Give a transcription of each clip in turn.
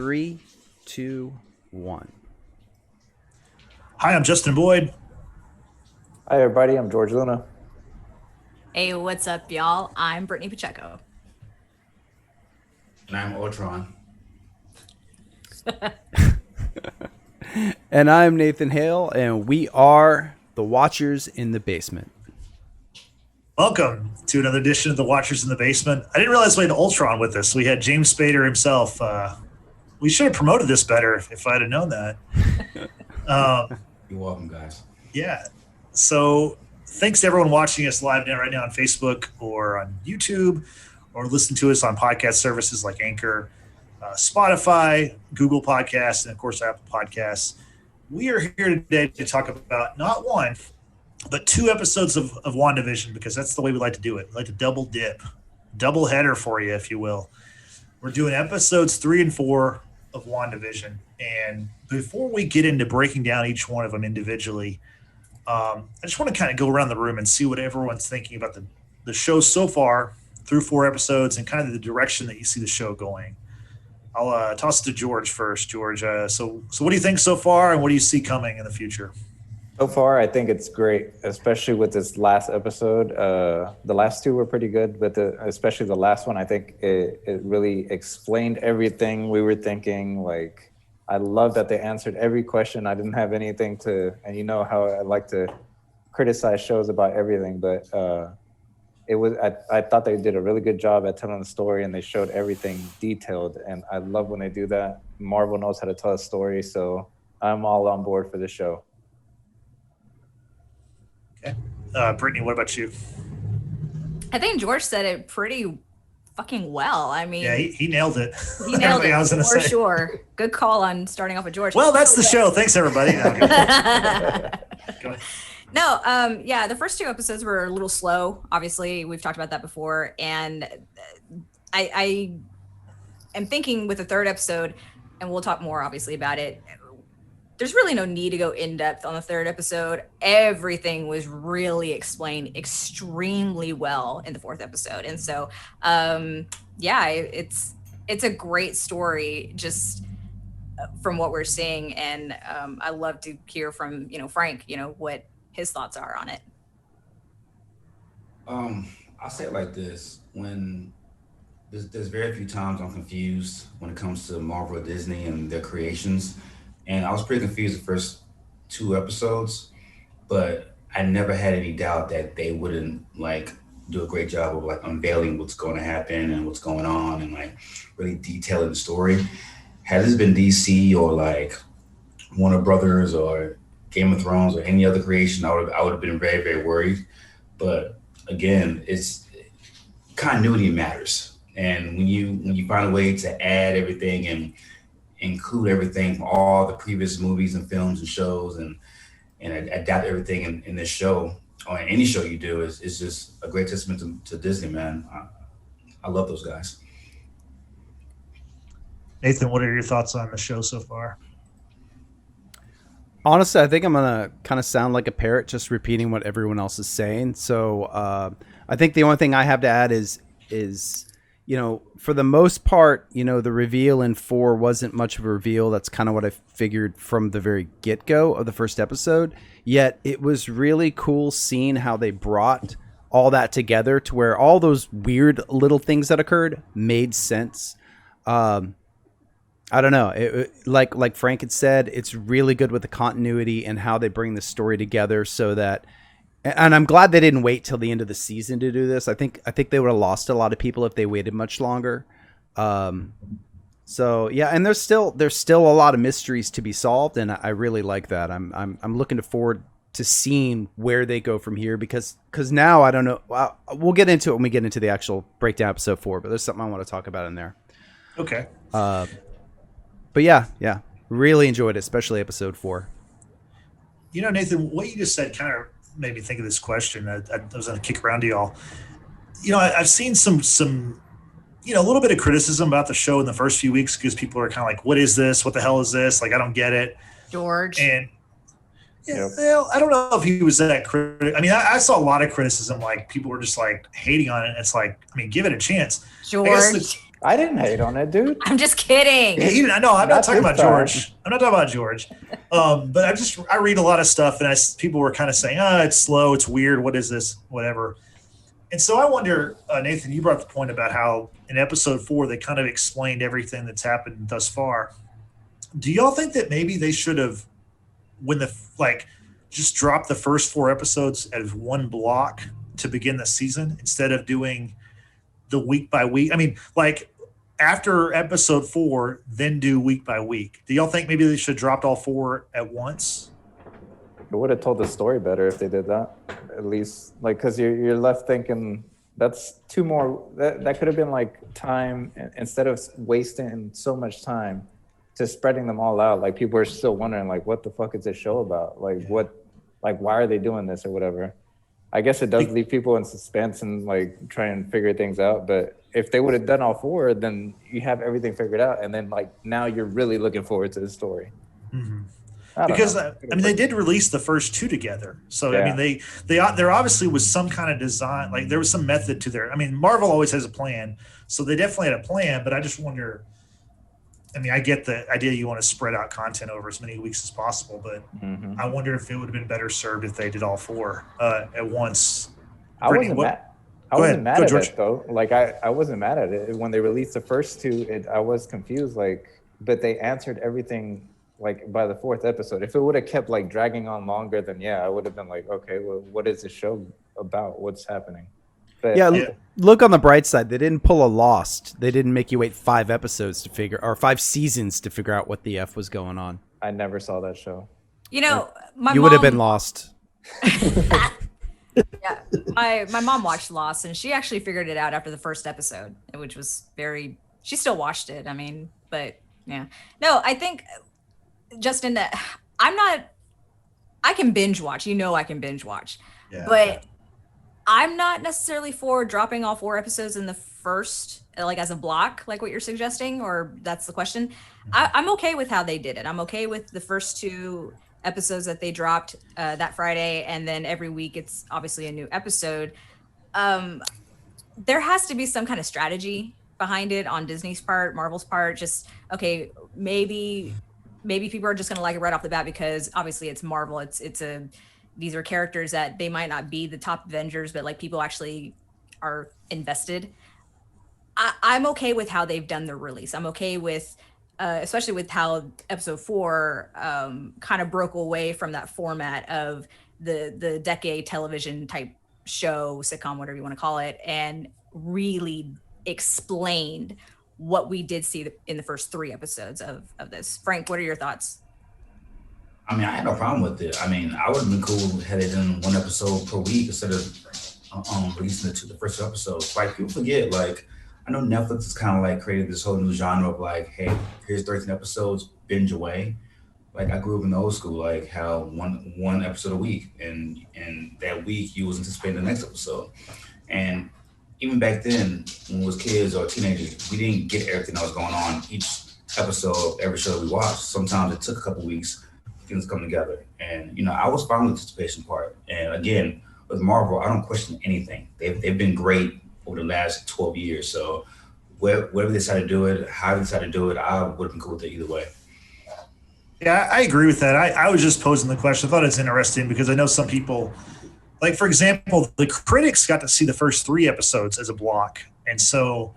3, 2, 1. Hi, I'm Justin Boyd. Hi, everybody. I'm George Luna. Hey, what's up, y'all? I'm Brittany Pacheco. And I'm Ultron. And I'm Nathan Hale, and we are the Watchers in the Basement. Welcome to another edition of the Watchers in the Basement. I didn't realize we had Ultron with us. We had James Spader himself. We should have promoted this better if I'd have known that. You're welcome, guys. Yeah. So thanks to everyone watching us live right now on Facebook or on YouTube, or listen to us on podcast services like Anchor, Spotify, Google Podcasts, and of course Apple Podcasts. We are here today to talk about not one, but 2 episodes of WandaVision, because that's the way we like to do it. We like to double dip, double header for you, if you will. We're doing episodes 3 and 4 of WandaVision. And before we get into breaking down each one of them individually, I just want to kind of go around the room and see what everyone's thinking about the show so far through 4 episodes and kind of the direction that you see the show going. I'll toss it to George first. George, so what do you think so far, and what do you see coming in the future? So far, I think it's great, especially with this last episode. The last 2 were pretty good, but especially the last one, I think it really explained everything we were thinking. Like, I love that they answered every question. I didn't have anything to, and you know how I like to criticize shows about everything, but it was. I thought they did a really good job at telling the story, and they showed everything detailed. And I love when they do that. Marvel knows how to tell a story, so I'm all on board for the show. Okay. Brittany, what about you? I think George said it pretty fucking well. I mean, Yeah, he nailed it. he nailed it I was gonna for say. sure. Good call on starting off with George. Well, that's the show. Thanks, everybody. No, go ahead. No, yeah, the first 2 episodes were a little slow. Obviously, we've talked about that before, and I am thinking with the 3rd episode, and we'll talk more obviously about it. There's really no need to go in depth on the 3rd episode. Everything was really explained extremely well in the 4th episode, and so yeah, it's a great story just from what we're seeing, and I love to hear from Frank, what his thoughts are on it. I'll say it like this: when there's very few times I'm confused when it comes to Marvel or Disney and their creations. And I was pretty confused the first 2 episodes, but I never had any doubt that they wouldn't do a great job of unveiling what's going to happen and what's going on and really detailing the story. Had this been DC or Warner Brothers or Game of Thrones or any other creation, I would have been very, very worried. But again, it's continuity matters, and when you find a way to add everything and include everything from all the previous movies and films and shows and adapt everything in this show or in any show you do is just a great testament to Disney, man. I love those guys. Nathan, what are your thoughts on the show so far? Honestly, I think I'm going to kind of sound like a parrot just repeating what everyone else is saying. So I think the only thing I have to add is for the most part, the reveal in 4 wasn't much of a reveal. That's kind of what I figured from the very get-go of the first episode. Yet it was really cool seeing how they brought all that together to where all those weird little things that occurred made sense. I don't know. Like Frank had said, it's really good with the continuity and how they bring the story together so that. And I'm glad they didn't wait till the end of the season to do this. I think they would have lost a lot of people if they waited much longer. So yeah, and there's still a lot of mysteries to be solved, and I really like that. I'm looking forward to seeing where they go from here because now I don't know. We'll get into it when we get into the actual breakdown episode 4, but there's something I want to talk about in there. Okay. But yeah, really enjoyed it, especially episode 4. Nathan, what you just said kind of made me think of this question. I was going to kick around to y'all. I've seen some a little bit of criticism about the show in the first few weeks because people are kind of like, what is this? What the hell is this? I don't get it. George. And well, I don't know if he was that critical. I mean, I saw a lot of criticism. People were just hating on it. It's give it a chance. George. I didn't hate on it, dude. I'm just kidding. Yeah, no, I'm not Not talking this about time. George. I'm not talking about George. But I read a lot of stuff, and people were kind of saying, it's slow, it's weird, what is this, whatever. And so I wonder, Nathan, you brought up the point about how in episode 4 they kind of explained everything that's happened thus far. Do y'all think that maybe they should have, just dropped the first 4 episodes as one block to begin the season instead of doing the week by week? I mean, like after episode 4, then do week by week. Do y'all think maybe they should have dropped all 4 at once? It would have told the story better if they did that. At least, like, because you're left thinking that's 2 more. That could have been like time instead of wasting so much time to spreading them all out. Like people are still wondering, like, what the fuck is this show about? Like, why are they doing this or whatever? I guess it does leave people in suspense and like try and figure things out. But if they would have done all 4, then you have everything figured out, and then like now you're really looking forward to the story. Mm-hmm. Because they did release the first 2 together, so yeah. I mean there obviously was some kind of design, like there was some method to their. I mean, Marvel always has a plan, so they definitely had a plan. But I just wonder. I mean, I get the idea you want to spread out content over as many weeks as possible, but I wonder if it would have been better served if they did all 4 at once. I wasn't mad at it though. Like I wasn't mad at it when they released the first 2. I was confused, like, but they answered everything. Like by the 4th episode, if it would have kept like dragging on longer, then yeah, I would have been like, okay, well, what is this show about? What's happening? But look on the bright side. They didn't pull a Lost. They didn't make you wait 5 episodes or 5 seasons to figure out what the F was going on. I never saw that show. You know, you would have been lost. Yeah, my mom watched Lost, and she actually figured it out after the first episode, which was she still watched it. I mean, but yeah, no, I think. Justin, I can binge watch. You know I can binge watch. Yeah. But I'm not necessarily for dropping all 4 episodes in the first, like as a block, like what you're suggesting, or that's the question. I'm okay with how they did it. I'm okay with the first 2 episodes that they dropped that Friday, and then every week it's obviously a new episode. There has to be some kind of strategy behind it on Disney's part, Marvel's part. Just, okay, maybe people are just going to like it right off the bat because obviously it's Marvel. These are characters that they might not be the top Avengers, but like people actually are invested. I'm okay with how they've done the release. I'm okay with, especially with how episode 4 kind of broke away from that format of the decade television type show, sitcom, whatever you want to call it, and really explained what we did see in the first 3 episodes of this. Frank, what are your thoughts? I mean, I had no problem with it. I mean, I would have been cool had it done 1 episode per week instead of releasing it to the first episode. Like, people forget, like, I know Netflix has kind of like created this whole new genre of like, hey, here's 13 episodes, binge away. Like, I grew up in the old school, like how one episode a week, and that week you was anticipating the next episode. And even back then, when we was kids or teenagers, we didn't get everything that was going on each episode of every show we watched. Sometimes it took a couple weeks for things to come together. And, you know, I was fine with the anticipation part. And again, with Marvel, I don't question anything. They've been great over the last 12 years. So wherever they decided to do it, how they decided to do it, I would have been cool with it either way. Yeah, I agree with that. I was just posing the question. I thought it's interesting because I know some people, like, for example, the critics got to see the first 3 episodes as a block. And so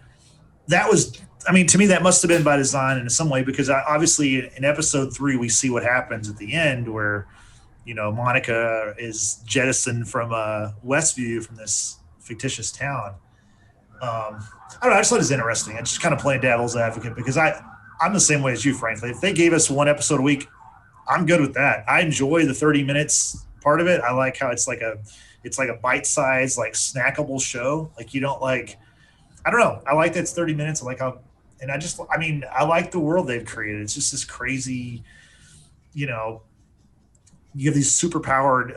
that was, I mean, to me, that must have been by design in some way, because obviously in episode 3, we see what happens at the end where, you know, Monica is jettisoned from Westview, from this fictitious town. I don't know. I just thought it was interesting. I just kind of playing devil's advocate because I'm the same way as you, frankly. If they gave us 1 episode a week, I'm good with that. I enjoy the 30 minutes part of it. I like how it's like a bite-sized, like snackable show. Like, you don't like, I don't know. I like that it's 30 minutes. I like how, and I like the world they've created. It's just this crazy, you know, you have these super-powered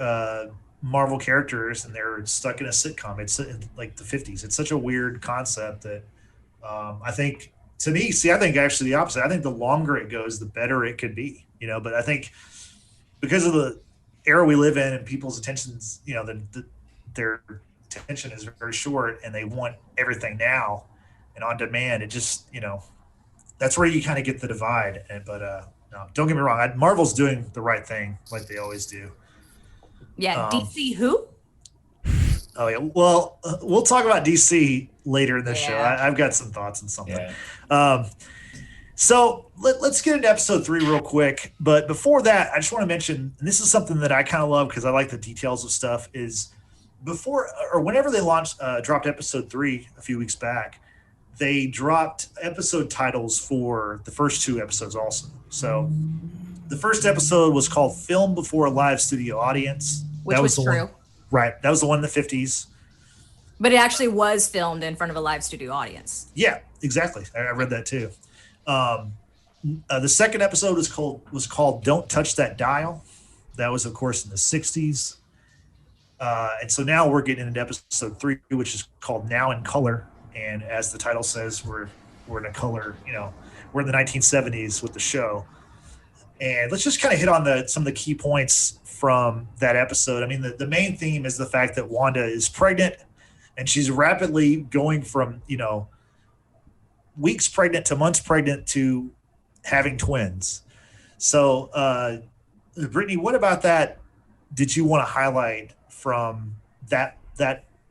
Marvel characters and they're stuck in a sitcom. It's like the 50s. It's such a weird concept that I think, to me, I think actually the opposite. I think the longer it goes, the better it could be, you know, but I think because of the era we live in and people's attentions, you know, their attention is very short and they want everything now. and on demand. It just, that's where you kind of get the divide. But no, don't get me wrong. Marvel's doing the right thing like they always do. Yeah, DC who? Oh yeah. Well, we'll talk about DC later in this show. Yeah. I've got some thoughts on something. Yeah. So let's get into episode 3 real quick. But before that, I just want to mention, and this is something that I kind of love because I like the details of stuff, is before or whenever they dropped episode 3 a few weeks back, they dropped episode titles for the first 2 episodes also. So the first episode was called Film Before a Live Studio Audience. Which was true. Right. That was the one in the 50s. But it actually was filmed in front of a live studio audience. Yeah, exactly. I read that too. The second episode was called Don't Touch That Dial. That was, of course, in the 60s. And so now we're getting into episode 3, which is called Now in Color. And as the title says, we're in a color, we're in the 1970s with the show. And let's just kind of hit on some of the key points from that episode. I mean, the main theme is the fact that Wanda is pregnant, and she's rapidly going from, weeks pregnant to months pregnant to having twins. So, Brittany, what about that did you want to highlight from that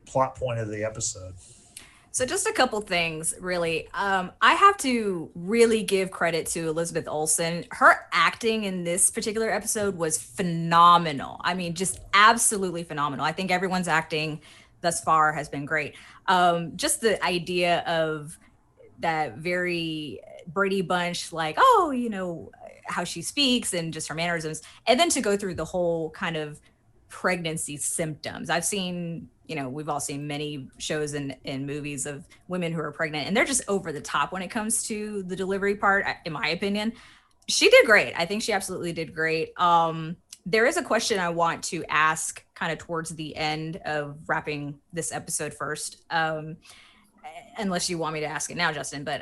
plot point of the episode? So just a couple things, really. I have to really give credit to Elizabeth Olsen. Her acting in this particular episode was phenomenal. I mean, just absolutely phenomenal. I think everyone's acting thus far has been great. Just the idea of that very Brady Bunch, like, how she speaks and just her mannerisms, and then to go through the whole kind of pregnancy symptoms. I've seen, we've all seen many shows and movies of women who are pregnant, and they're just over the top when it comes to the delivery part, in my opinion. She did great. I think she absolutely did great. There is a question I want to ask kind of towards the end of wrapping this episode first. Unless you want me to ask it now, Justin, but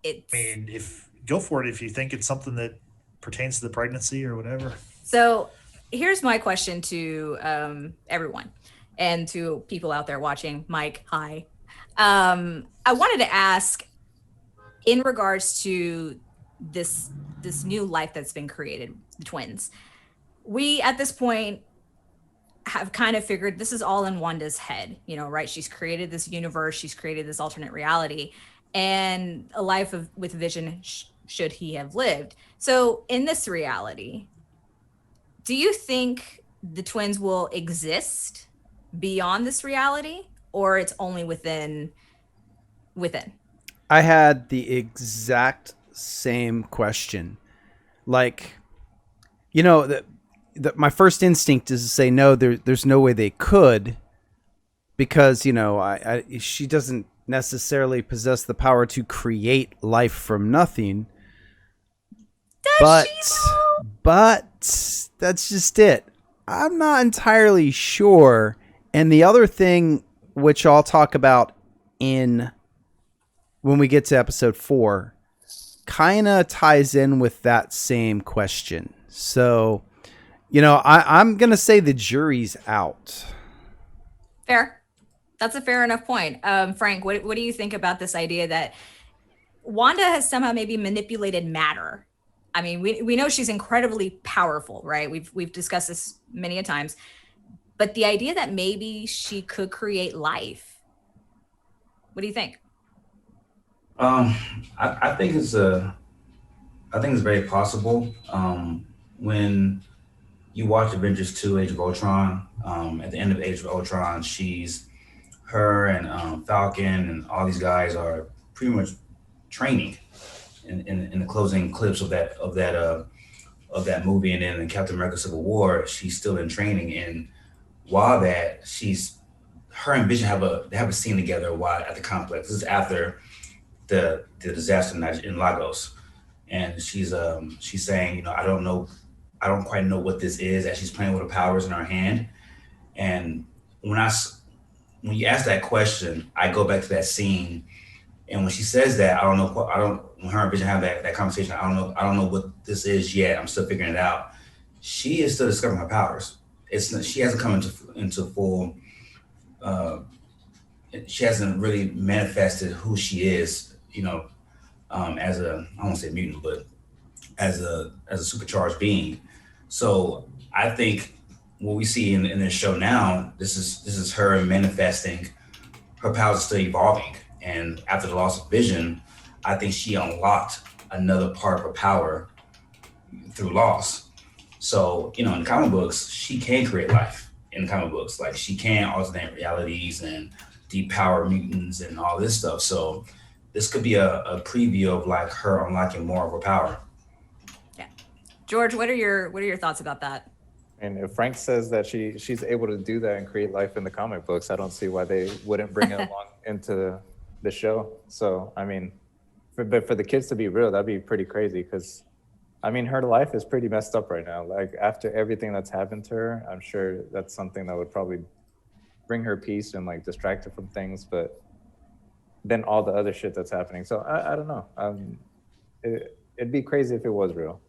it's... I mean, go for it if you think it's something that pertains to the pregnancy or whatever. So here's my question to everyone and to people out there watching. Mike, hi. I wanted to ask, in regards to this new life that's been created, the twins, we at this point have kind of figured this is all in Wanda's head, right? She's created this universe, she's created this alternate reality, and a life with Vision should he have lived. So in this reality, do you think the twins will exist beyond this reality, or it's only within? I had the exact same question. Like, my first instinct is to say no. There's no way they could, because she doesn't necessarily possess the power to create life from nothing. But that's just it. I'm not entirely sure. And the other thing, which I'll talk about when we get to episode 4, kind of ties in with that same question. So, I'm going to say the jury's out. Fair. That's a fair enough point. Frank, what do you think about this idea that Wanda has somehow maybe manipulated matter? I mean, we know she's incredibly powerful, right? We've discussed this many a times, but the idea that maybe she could create life. What do you think? I think it's very possible. When you watch Avengers 2: Age of Ultron, at the end of Age of Ultron, her and Falcon and all these guys are pretty much training in the closing clips of that movie, and then in Captain America: Civil War, she's still in training. And while that, her and Vision have a scene together while at the complex. This is after the disaster in Lagos, and she's saying, I don't quite know what this is, as she's playing with her powers in her hand. And when you ask that question, I go back to that scene, and when she says that, when her and Vision have that conversation, I don't know what this is yet. I'm still figuring it out. She is still discovering her powers. She hasn't come into full she hasn't really manifested who she is, as a, I won't say mutant, but as a supercharged being. So I think what we see in this show now, this is her manifesting. Her powers are still evolving, and after the loss of Vision, I think she unlocked another part of her power through loss. So in comic books, she can create life. In comic books, like she can alternate realities and depower mutants and all this stuff. So this could be a preview of like her unlocking more of her power. Yeah, George, what are your thoughts about that? And if Frank says that she's able to do that and create life in the comic books, I don't see why they wouldn't bring it along into the show. So I mean, but for the kids to be real, that'd be pretty crazy because, I mean, her life is pretty messed up right now. Like after everything that's happened to her, I'm sure that's something that would probably bring her peace and like distract her from things. But then all the other shit that's happening. So I don't know. It'd be crazy if it was real.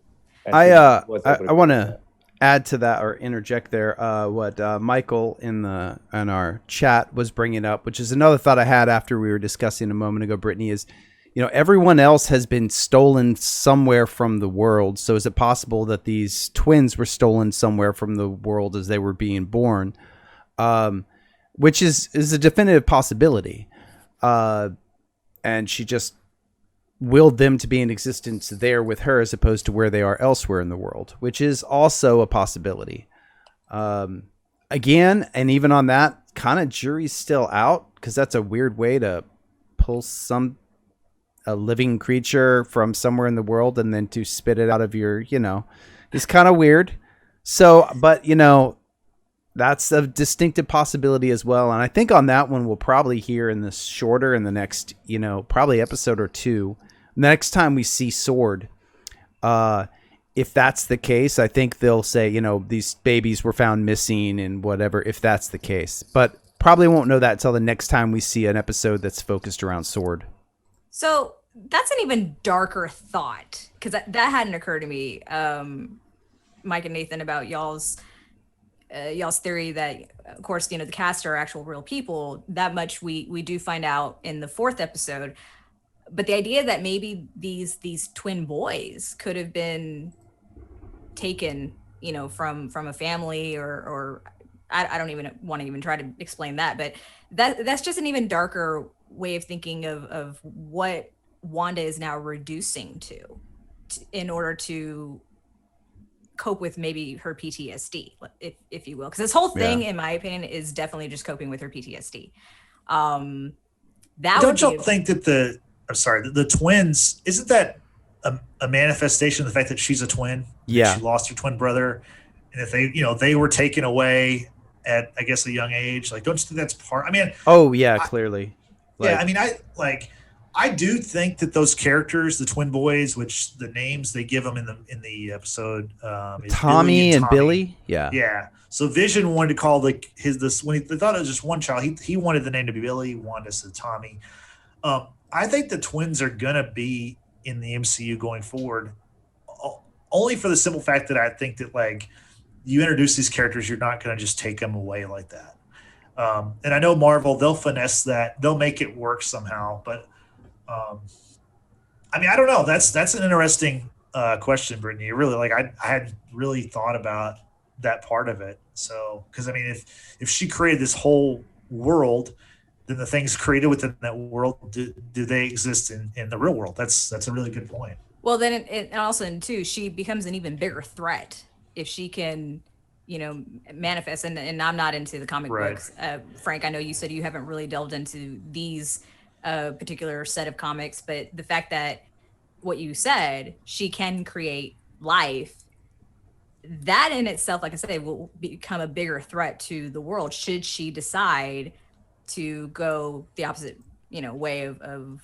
I want to add to that or interject there what Michael in our chat was bringing up, which is another thought I had after we were discussing a moment ago, Brittany, is everyone else has been stolen somewhere from the world. So is it possible that these twins were stolen somewhere from the world as they were being born? Which is a definitive possibility. And she just willed them to be in existence there with her as opposed to where they are elsewhere in the world, which is also a possibility. Again, and even on that, kind of jury's still out because that's a weird way to pull a living creature from somewhere in the world and then to spit it out of your, is kind of weird. So, but that's a distinctive possibility as well. And I think on that one, we'll probably hear in the next, probably episode or two, next time we see Sword. If that's the case, I think they'll say, these babies were found missing and whatever, if that's the case, but probably won't know that until the next time we see an episode that's focused around Sword. So that's an even darker thought because that hadn't occurred to me, Mike and Nathan, about y'all's theory that, of course, the cast are actual real people. That much we do find out in the 4th episode. But the idea that maybe these twin boys could have been taken, from a family or I don't even want to even try to explain that. But that's just an even darker way of thinking of what Wanda is now reducing to in order to cope with maybe her PTSD, if you will, because this whole thing, in my opinion, is definitely just coping with her PTSD. Don't you think that the twins, isn't that a manifestation of the fact that she's a twin? Yeah, she lost her twin brother, and if they were taken away at, I guess, a young age. Like, don't you think that's part? I mean, clearly. I mean, I do think that those characters, the twin boys, which the names they give them in the episode, is Tommy and Billy. Yeah. Yeah. So Vision wanted to call when they thought it was just one child, he wanted the name to be Billy, Wanda said Tommy. I think the twins are gonna be in the MCU going forward, only for the simple fact that I think that, like, you introduce these characters, you're not gonna just take them away like that. And I know Marvel, they'll finesse that, they'll make it work somehow, but I mean, I don't know. That's an interesting question, Brittany. Really, like, I hadn't really thought about that part of it. So, because I mean, if she created this whole world, then the things created within that world, do they exist in the real world? That's a really good point. Well, then and also too, she becomes an even bigger threat if she can, manifest. And I'm not into the comic books. Frank, I know you said you haven't really delved into these particular set of comics, but the fact that what you said, she can create life, that in itself, like I said, will become a bigger threat to the world should she decide to go the opposite, way of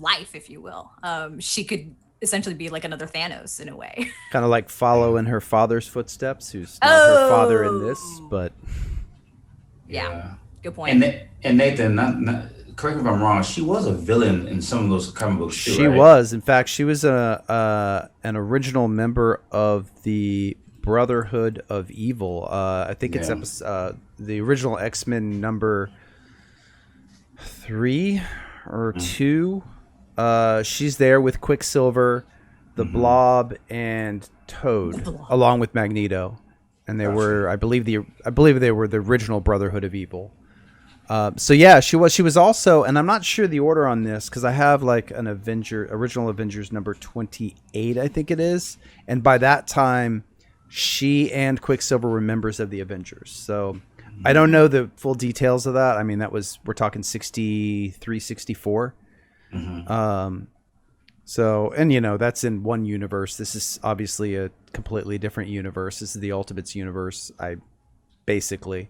life, if you will. She could essentially be like another Thanos in a way. Kind of like follow in her father's footsteps, who's not her father in this, but yeah. Good point. And Nathan, correct me if I'm wrong, she was a villain in some of those comic books too, She right? was. In fact, she was an original member of the Brotherhood of Evil. I think it's the original X-Men number 3 or 2. She's there with Quicksilver, the Blob, and Toad, along with Magneto, and they were, I believe they were the original Brotherhood of Evil. So yeah, she was also, and I'm not sure the order on this because I have like an original Avengers number 28, I think it is, and by that time, she and Quicksilver were members of the Avengers. So I don't know the full details of that. I mean, we're talking 63, 64. So, and that's in one universe. This is obviously a completely different universe. This is the Ultimates universe, basically.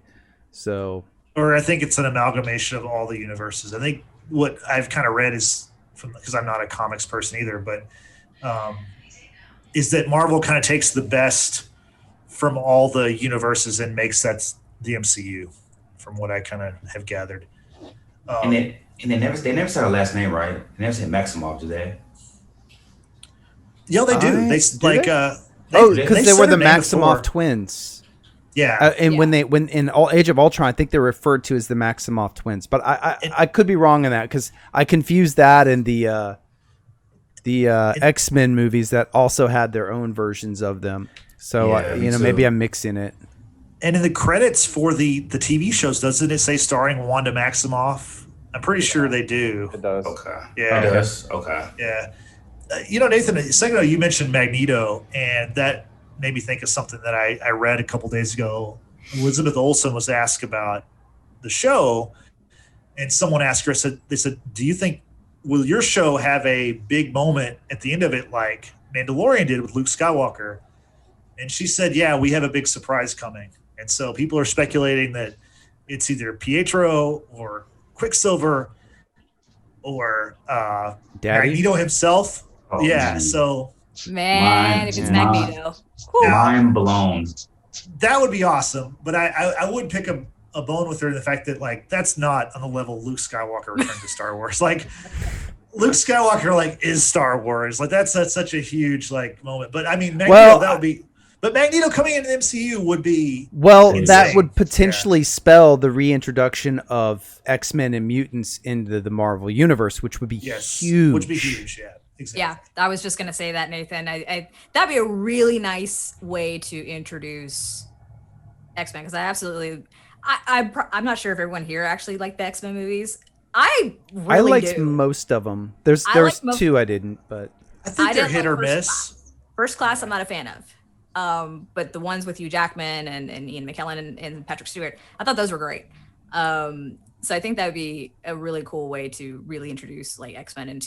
So, or I think it's an amalgamation of all the universes. I think what I've kind of read is because I'm not a comics person either, but is that Marvel kind of takes the best from all the universes and makes that the MCU, from what I kind of have gathered. And they never said her last name right. They never said Maximoff, do they? Yeah, they do. Because they they were said the her name Maximoff before. twins. Yeah, And when in Age of Ultron, I think they're referred to as the Maximoff twins. But I could be wrong in that because I confused that and the X-Men movies that also had their own versions of them. So maybe I'm mixing it. And in the credits for the TV shows, doesn't it say starring Wanda Maximoff? I'm pretty sure they do. It does. Okay. Yeah. It does? Okay. Yeah. Nathan, a second ago you mentioned Magneto, and that made me think of something that I read a couple days ago. Elizabeth Olsen was asked about the show, and someone asked her, they said, do you think, will your show have a big moment at the end of it like Mandalorian did with Luke Skywalker? And she said, yeah, we have a big surprise coming. And so people are speculating that it's either Pietro or Quicksilver or Magneto himself. Oh, yeah, man. so Man, if it's Magneto. Whew. Mind blown. that would be awesome. But I would pick a bone with her in the fact that, like, that's not on the level of Luke Skywalker Return to Star Wars. Like, Luke Skywalker, like, is Star Wars. Like, that's such a huge, like, moment. But, I mean, Magneto, that would be... But Magneto coming into the MCU would be insane. That would potentially spell the reintroduction of X-Men and mutants into the Marvel universe, which would be huge. Which would be huge, yeah. Exactly. Yeah, I was just gonna say that, Nathan. That'd be a really nice way to introduce X-Men, because I'm not sure if everyone here actually liked the X-Men movies. I liked do. most of them. There's two I didn't, but I think they're hit or miss. Class. First Class, I'm not a fan of. But the ones with Hugh Jackman and Ian McKellen and Patrick Stewart, I thought those were great. So I think that would be a really cool way to really introduce like X-Men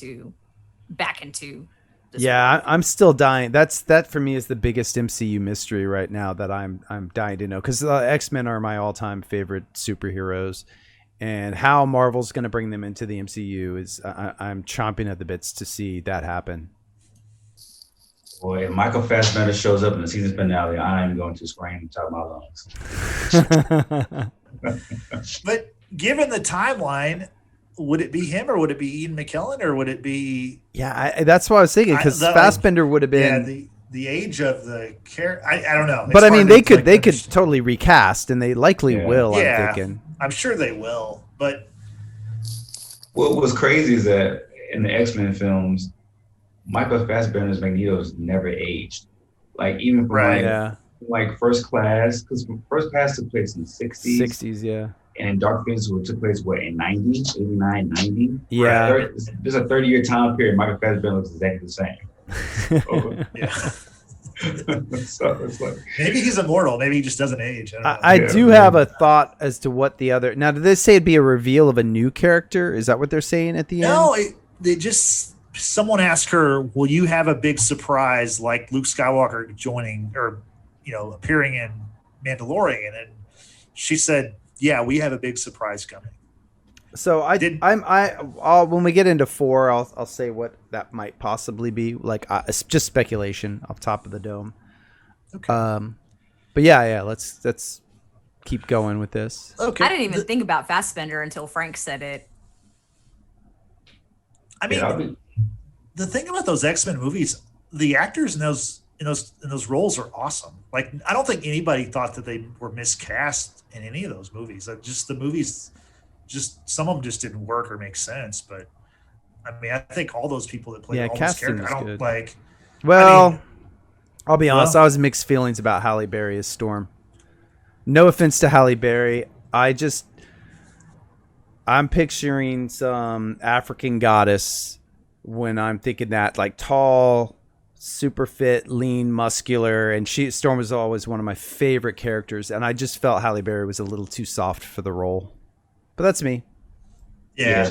back into this world. I'm still dying. That for me is the biggest MCU mystery right now that I'm dying to know, because X-Men are my all-time favorite superheroes, and how Marvel's going to bring them into the MCU is I'm chomping at the bits to see that happen. Boy, if Michael Fassbender shows up in the season finale, I'm going to scream top of my lungs. But given the timeline, would it be him or would it be Ian McKellen or would it be? Yeah, that's what I was thinking, because Fassbender would have been. Yeah, the age of the character. I don't know. But I mean, they could totally recast, and they likely will. Yeah, I'm thinking. I'm sure they will. But what was crazy is that in the X-Men films, Michael Fassbender's Magneto has never aged. Like, even from like First Class, because First Class took place in the 60s. 60s, yeah. And Dark Phoenix took place, in 90, 89, 90? Yeah. Right? There's a 30-year time period. Michael Fassbender looks exactly the same. So it's like, maybe he's immortal. Maybe he just doesn't age. I do have a thought as to what the other... Now, did they say it'd be a reveal of a new character? Is that what they're saying at the end? No, they just... Someone asked her, will you have a big surprise like Luke Skywalker joining or, appearing in Mandalorian? And she said, yeah, we have a big surprise coming. So I'll when we get into 4, I'll say what that might possibly be. Like, it's just speculation off top of the dome. Okay. But yeah, let's keep going with this. Okay. I didn't even think about Fassbender until Frank said it. I mean, the thing about those X-Men movies, the actors in those roles are awesome. Like, I don't think anybody thought that they were miscast in any of those movies. Just the movies just some of them just didn't work or make sense. But I mean, I think all those people that played all those casting characters, was I don't good. like. Well, I mean, I'll be honest. I was mixed feelings about Halle Berry as Storm. No offense to Halle Berry. I'm picturing some African goddess when I'm thinking that, like tall, super fit, lean, muscular, and Storm was always one of my favorite characters, and I just felt Halle Berry was a little too soft for the role. But that's me. Yeah.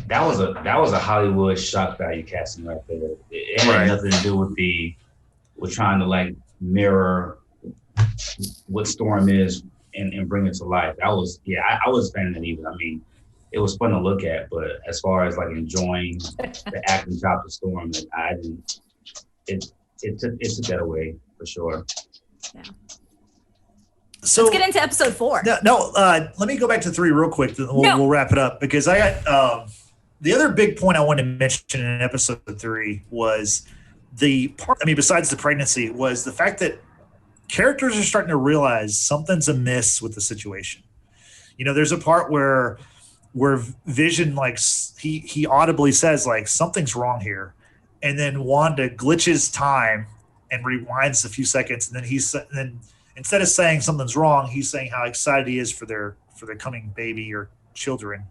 That was a Hollywood shock value casting right there. It had nothing to do with trying to like mirror what Storm is and bring it to life. I was a fan of that even. I mean, it was fun to look at, but as far as like enjoying the acting job of Storm, I didn't. It took that away for sure. Yeah. So let's get into episode 4. Let me go back to 3 real quick. We'll wrap it up because I got the other big point I wanted to mention in episode 3 was the part. I mean, besides the pregnancy, was the fact that characters are starting to realize something's amiss with the situation. You know, there's a part where Vision, like he audibly says like something's wrong here, and then Wanda glitches time and rewinds a few seconds, and then instead of saying something's wrong, he's saying how excited he is for their coming baby or children.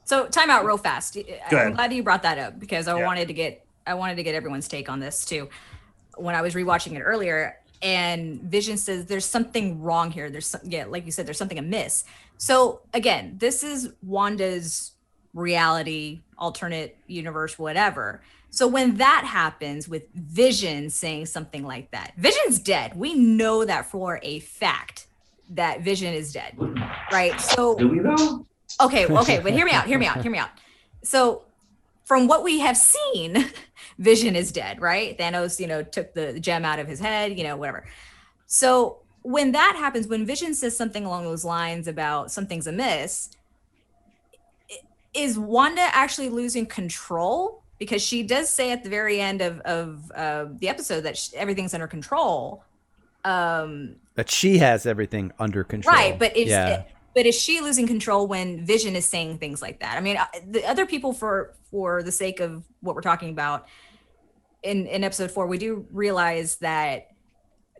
So time out real fast. I'm glad you brought that up because I wanted to get everyone's take on this too. When I was rewatching it earlier, and Vision says there's something wrong here. Like you said, there's something amiss. So again, this is Wanda's reality, alternate universe, whatever. So when that happens with Vision saying something like that, Vision's dead. We know that for a fact that Vision is dead, right? So do we know? Okay, but hear me out. So from what we have seen, Vision is dead, right? Thanos, took the gem out of his head, whatever. So when that happens, when Vision says something along those lines about something's amiss, is Wanda actually losing control? Because she does say at the very end of the episode that everything's under control. That she has everything under control. Right, but is she losing control when Vision is saying things like that? I mean, the other people, for the sake of what we're talking about, in episode 4, we do realize that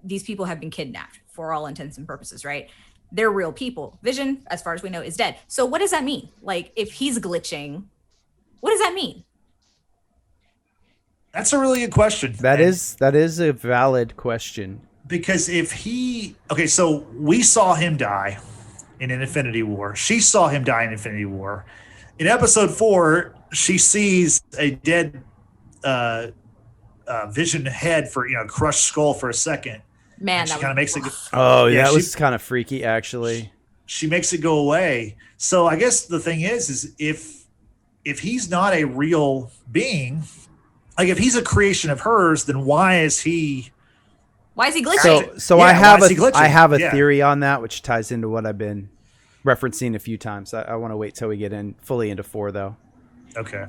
these people have been kidnapped for all intents and purposes, right? They're real people. Vision, as far as we know, is dead. So what does that mean? Like, if he's glitching, what does that mean? That's a really good question. That is a valid question. Because so we saw him die in an Infinity War. She saw him die in Infinity War. In episode 4, she sees a dead Vision head for crushed skull for a second. Man, she kind of makes it. That was kind of freaky, actually. She makes it go away. So I guess the thing is if he's not a real being, like if he's a creation of hers, then why is he glitching? So I have a theory on that, which ties into what I've been referencing a few times. I want to wait till we get fully into 4, though. Okay.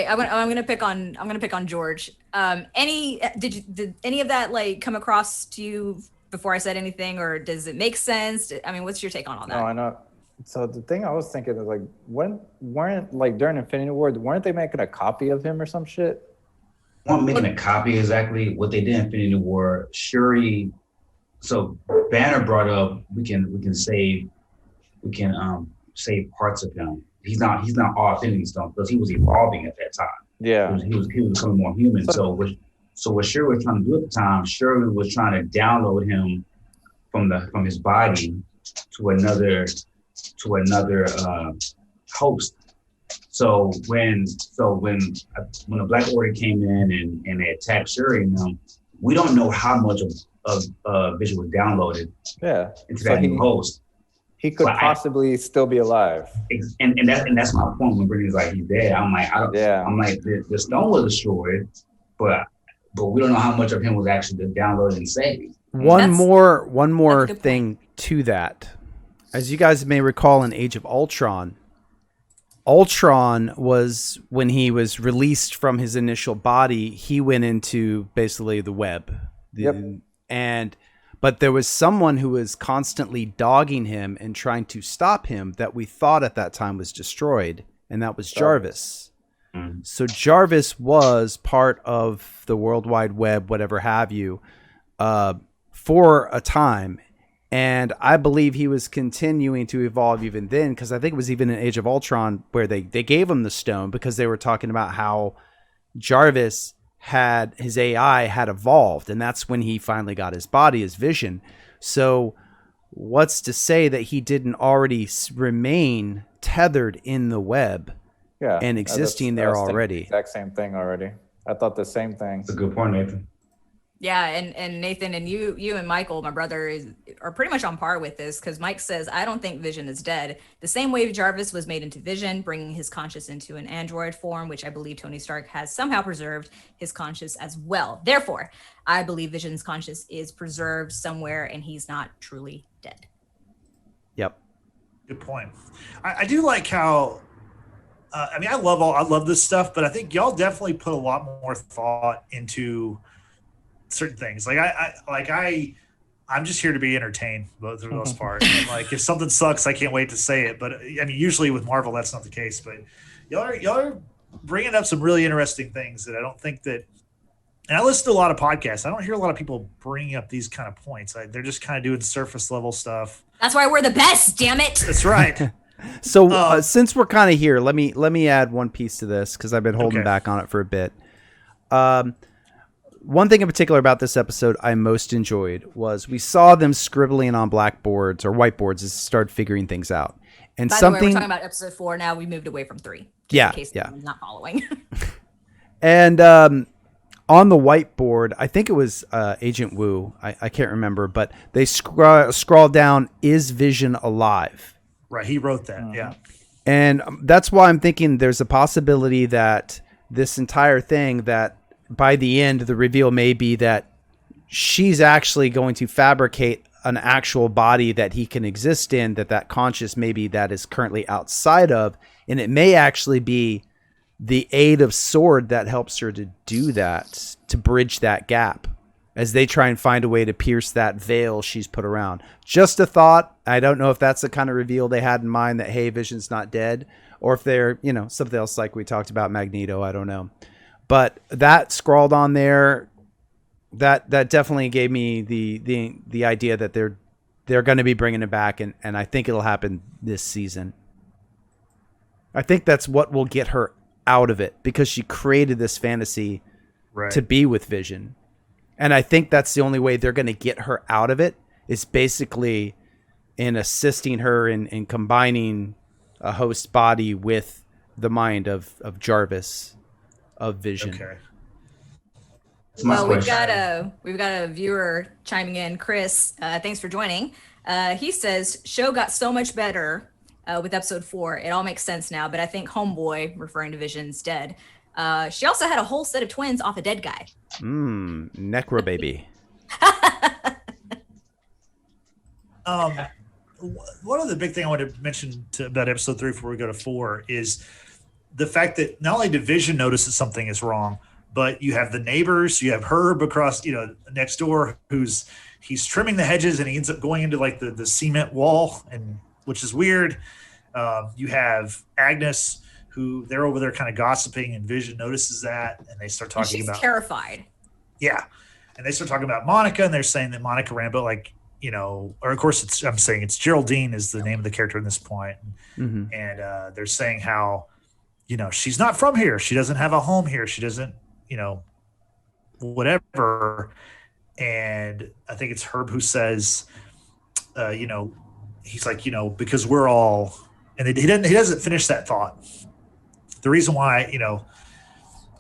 I'm gonna pick on George. Did any of that like come across to you before I said anything, or does it make sense? I mean, what's your take on all that? No, I know. So the thing I was thinking is like, weren't like during Infinity War, weren't they making a copy of him or some shit? Weren't making a copy exactly. What they did in Infinity War, Shuri. So Banner brought up we can save parts of him. He's not all Infinity Stone because he was evolving at that time. Yeah, he was becoming more human. So what Shuri was trying to do at the time, Shuri was trying to download him from his body to another host. So when the Black Order came in and they attacked Shuri and them, we don't know how much of Vision was downloaded into that new host. He could possibly still be alive. And that's my point when Brittany's like he's dead. I'm like, I'm like the stone was destroyed, but we don't know how much of him was actually downloaded and saved. One more thing to that. As you guys may recall in Age of Ultron was when he was released from his initial body, he went into basically the web. But there was someone who was constantly dogging him and trying to stop him that we thought at that time was destroyed, and that was Jarvis. So Jarvis was part of the World Wide Web, whatever have you, for a time. And I believe he was continuing to evolve even then, because I think it was even in Age of Ultron where they gave him the stone because they were talking about how Jarvis had his AI had evolved, and that's when he finally got his body, his vision. So what's to say that he didn't already remain tethered in the web and existing there already? The exact same thing already. I thought the same thing. That's a good point, Nathan. Yeah, and Nathan and you and Michael, my brother, are pretty much on par with this, because Mike says, I don't think Vision is dead. The same way Jarvis was made into Vision, bringing his conscious into an android form, which I believe Tony Stark has somehow preserved his conscious as well. Therefore, I believe Vision's conscious is preserved somewhere and he's not truly dead. Yep. Good point. I do like how, I mean, I love this stuff, but I think y'all definitely put a lot more thought into certain things. I'm just here to be entertained for the most part. And like, if something sucks, I can't wait to say it. But I mean, usually with Marvel, that's not the case. But y'all are bringing up some really interesting things that I don't think that. And I listen to a lot of podcasts. I don't hear a lot of people bringing up these kind of points. They're just kind of doing surface level stuff. That's why we're the best. Damn it. That's right. So since we're kind of here, let me add one piece to this, because I've been holding back on it for a bit. One thing in particular about this episode I most enjoyed was we saw them scribbling on blackboards or whiteboards as they started figuring things out. And By the way, we're talking about episode 4 now. We moved away from 3. Yeah, in case anyone's not following. And on the whiteboard, I think it was Agent Wu. I can't remember, but they scrawled down, "Is Vision alive?" Right, he wrote that. Yeah, and that's why I'm thinking there's a possibility that this entire thing, that by the end, the reveal may be that she's actually going to fabricate an actual body that he can exist in, that conscious maybe that is currently outside of, and it may actually be the aid of Sword that helps her to do that, to bridge that gap as they try and find a way to pierce that veil she's put around. Just a thought. I don't know if that's the kind of reveal they had in mind, that, hey, Vision's not dead, or if they're, something else like we talked about Magneto. I don't know. But that scrawled on there, that definitely gave me the idea that they're going to be bringing it back, and I think it'll happen this season. I think that's what will get her out of it, because she created this fantasy to be with Vision. And I think that's the only way they're going to get her out of it, is basically in assisting her in combining a host body with the mind of Jarvis, of Vision. Okay. Well, we've got a viewer chiming in. Chris, thanks for joining. He says, show got so much better with episode 4. It all makes sense now, but I think Homeboy, referring to Vision's dead. She also had a whole set of twins off a dead guy. Necro baby. One of the big thing I want to mention about episode 3 before we go to 4 is the fact that not only did Vision notice that something is wrong, but you have the neighbors, you have Herb across, next door, he's trimming the hedges and he ends up going into like the cement wall, and which is weird. You have Agnes, who they're over there kind of gossiping, and Vision notices that, and they start talking about. She's terrified. Yeah, and they start talking about Monica, and they're saying that Monica Rambeau, or of course I'm saying it's Geraldine is the name of the character in this point, and they're saying how, she's not from here, she doesn't have a home here, she doesn't, whatever. And I think it's Herb who says, he's like, because we're all, and he doesn't finish that thought. The reason why,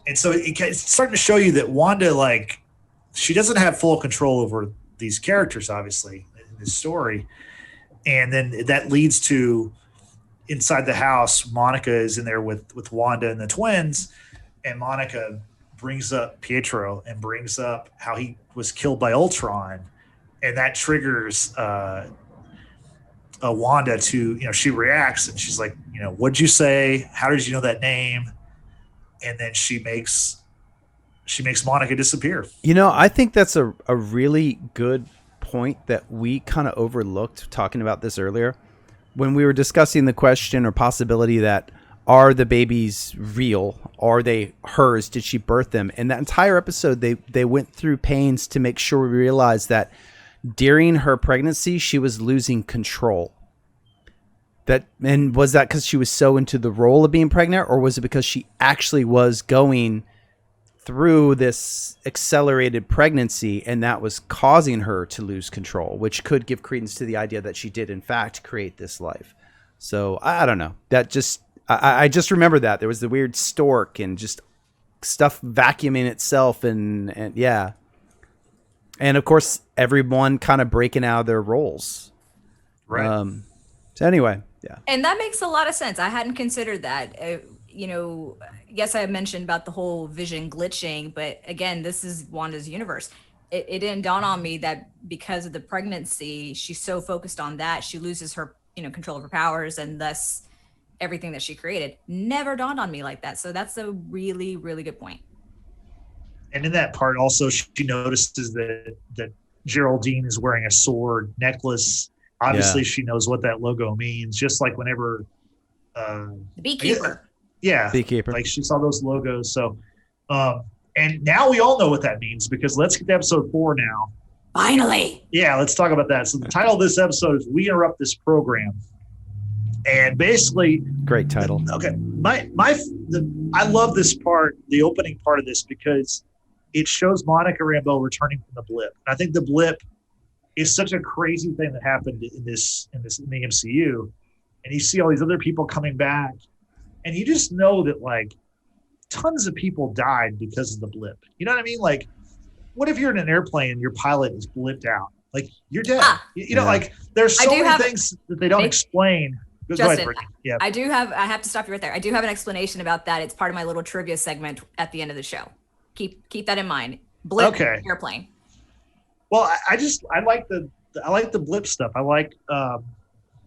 and so it's starting to show you that Wanda, she doesn't have full control over these characters, obviously, in this story. And then that leads to, inside the house, Monica is in there with Wanda and the twins, and Monica brings up Pietro and brings up how he was killed by Ultron, and that triggers Wanda to, she reacts and she's like, what'd you say? How did you know that name? And then she makes Monica disappear. I think that's a really good point that we kind of overlooked talking about this earlier when we were discussing the question or possibility that are the babies real? Are they hers? Did she birth them? In that entire episode, they went through pains to make sure we realized that during her pregnancy, she was losing control. And was that because she was so into the role of being pregnant, or was it because she actually was going through this accelerated pregnancy and that was causing her to lose control, which could give credence to the idea that she did in fact create this life? So I don't know. That just I just remember that there was the weird stork and just stuff vacuuming itself and yeah. And of course, everyone kind of breaking out of their roles. Right. So anyway, yeah. And that makes a lot of sense. I hadn't considered that. Yes, I mentioned about the whole vision glitching, but again, this is Wanda's universe. It didn't dawn on me that because of the pregnancy, she's so focused on that, she loses her, control of her powers and thus everything that she created. Never dawned on me like that. So that's a really, really good point. And in that part also, she notices that Geraldine is wearing a sword necklace. Obviously, She knows what that logo means, just like whenever The beekeeper. Beekeeper. Like she saw those logos. So and now we all know what that means, because let's get to episode 4 now. Finally. Yeah, let's talk about that. So the title of this episode is We Interrupt This Program. And basically, great title. Okay. I love this part, the opening part of this, because it shows Monica Rambeau returning from the blip. I think the blip is such a crazy thing that happened in the MCU. And you see all these other people coming back, and you just know that like tons of people died because of the blip. You know what I mean? Like, what if you're in an airplane and your pilot is blipped out? Like, you're dead. Like there's so many things that they don't explain. Justin, yeah. I have to stop you right there. I do have an explanation about that. It's part of my little trivia segment at the end of the show. Keep that in mind. Blip airplane. Well, I like the blip stuff. I like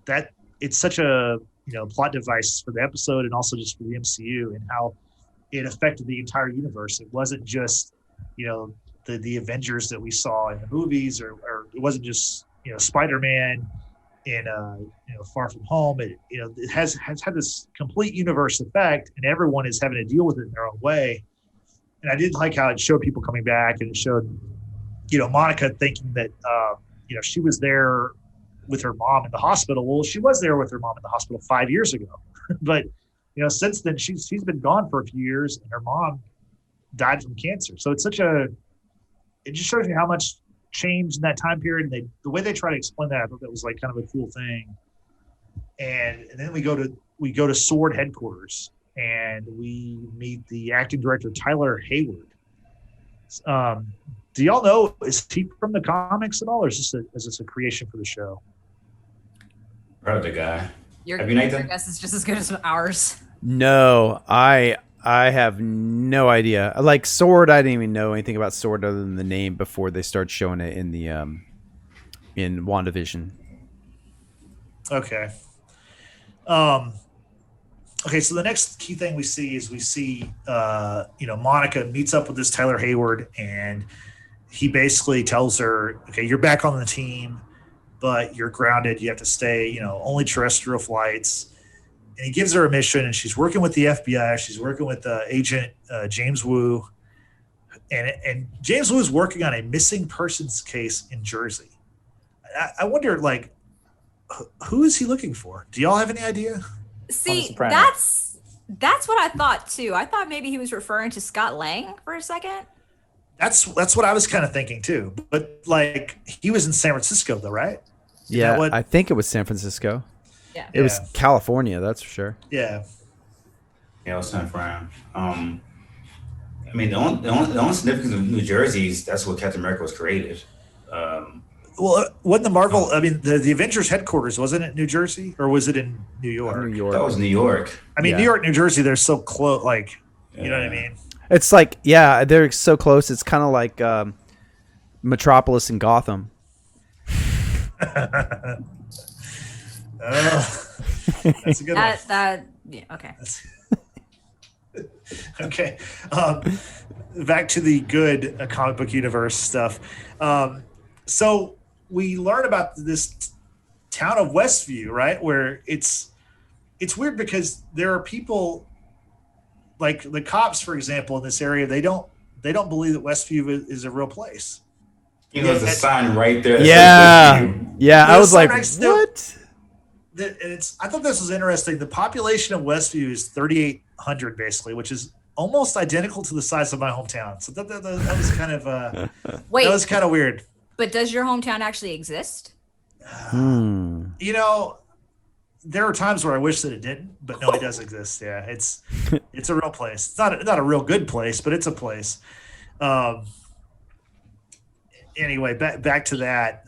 that it's such a plot device for the episode and also just for the MCU and how it affected the entire universe. It wasn't just the Avengers that we saw in the movies, or it wasn't just Spider-Man in Far From Home. It has had this complete universe effect, and everyone is having to deal with it in their own way. And I did like how it showed people coming back, and it showed Monica thinking that she was there with her mom in the hospital. Well, she was there with her mom in the hospital 5 years ago, but since then she's been gone for a few years, and her mom died from cancer. So it just shows you how much changed in that time period. And the way they try to explain that, I thought that was like kind of a cool thing. And then we go to Sword headquarters, and we meet the acting director Tyler Hayward. Do y'all know, is he from the comics at all, or is this a creation for the show? Probably the guy. Your guess is just as good as ours. No, I have no idea. Like Sword, I didn't even know anything about Sword other than the name before they started showing it in the in WandaVision. Okay. Okay, so the next key thing we see Monica meets up with this Tyler Hayward, and he basically tells her, okay, you're back on the team, but you're grounded. You have to stay, only terrestrial flights. And he gives her a mission, and she's working with the FBI. She's working with Agent James Wu. And James Wu is working on a missing persons case in Jersey. I wonder, like, who is he looking for? Do y'all have any idea? See, that's what I thought too. I thought maybe he was referring to Scott Lang for a second. That's what I was kind of thinking too. But like, he was in San Francisco though, right? Yeah, I think it was San Francisco. Yeah, it was California, that's for sure. Yeah, it was San Fran. I mean, the only significance of New Jersey is that's where Captain America was created. Well, wasn't the Marvel? I mean, the Avengers headquarters, wasn't it New Jersey, or was it in New York? New York. That was New York. I mean, New York, New Jersey, they're so close. Like, you know what I mean? It's like, they're so close. It's kind of like Metropolis and Gotham. That's a good one. Okay. Okay. Back to the good comic book universe stuff. So we learn about this town of Westview, right? Where it's weird because there are people like the cops, for example, in this area. They don't believe that Westview is a real place. There's a sign right there. Yeah, yeah. I was like, what? I thought this was interesting. The population of Westview is 3,800, basically, which is almost identical to the size of my hometown. So that was kind of Wait, that was kind of weird. But does your hometown actually exist? You know, there are times where I wish that it didn't, but no, it does exist. Yeah, it's a real place. It's not a real good place, but it's a place. Anyway, back to that.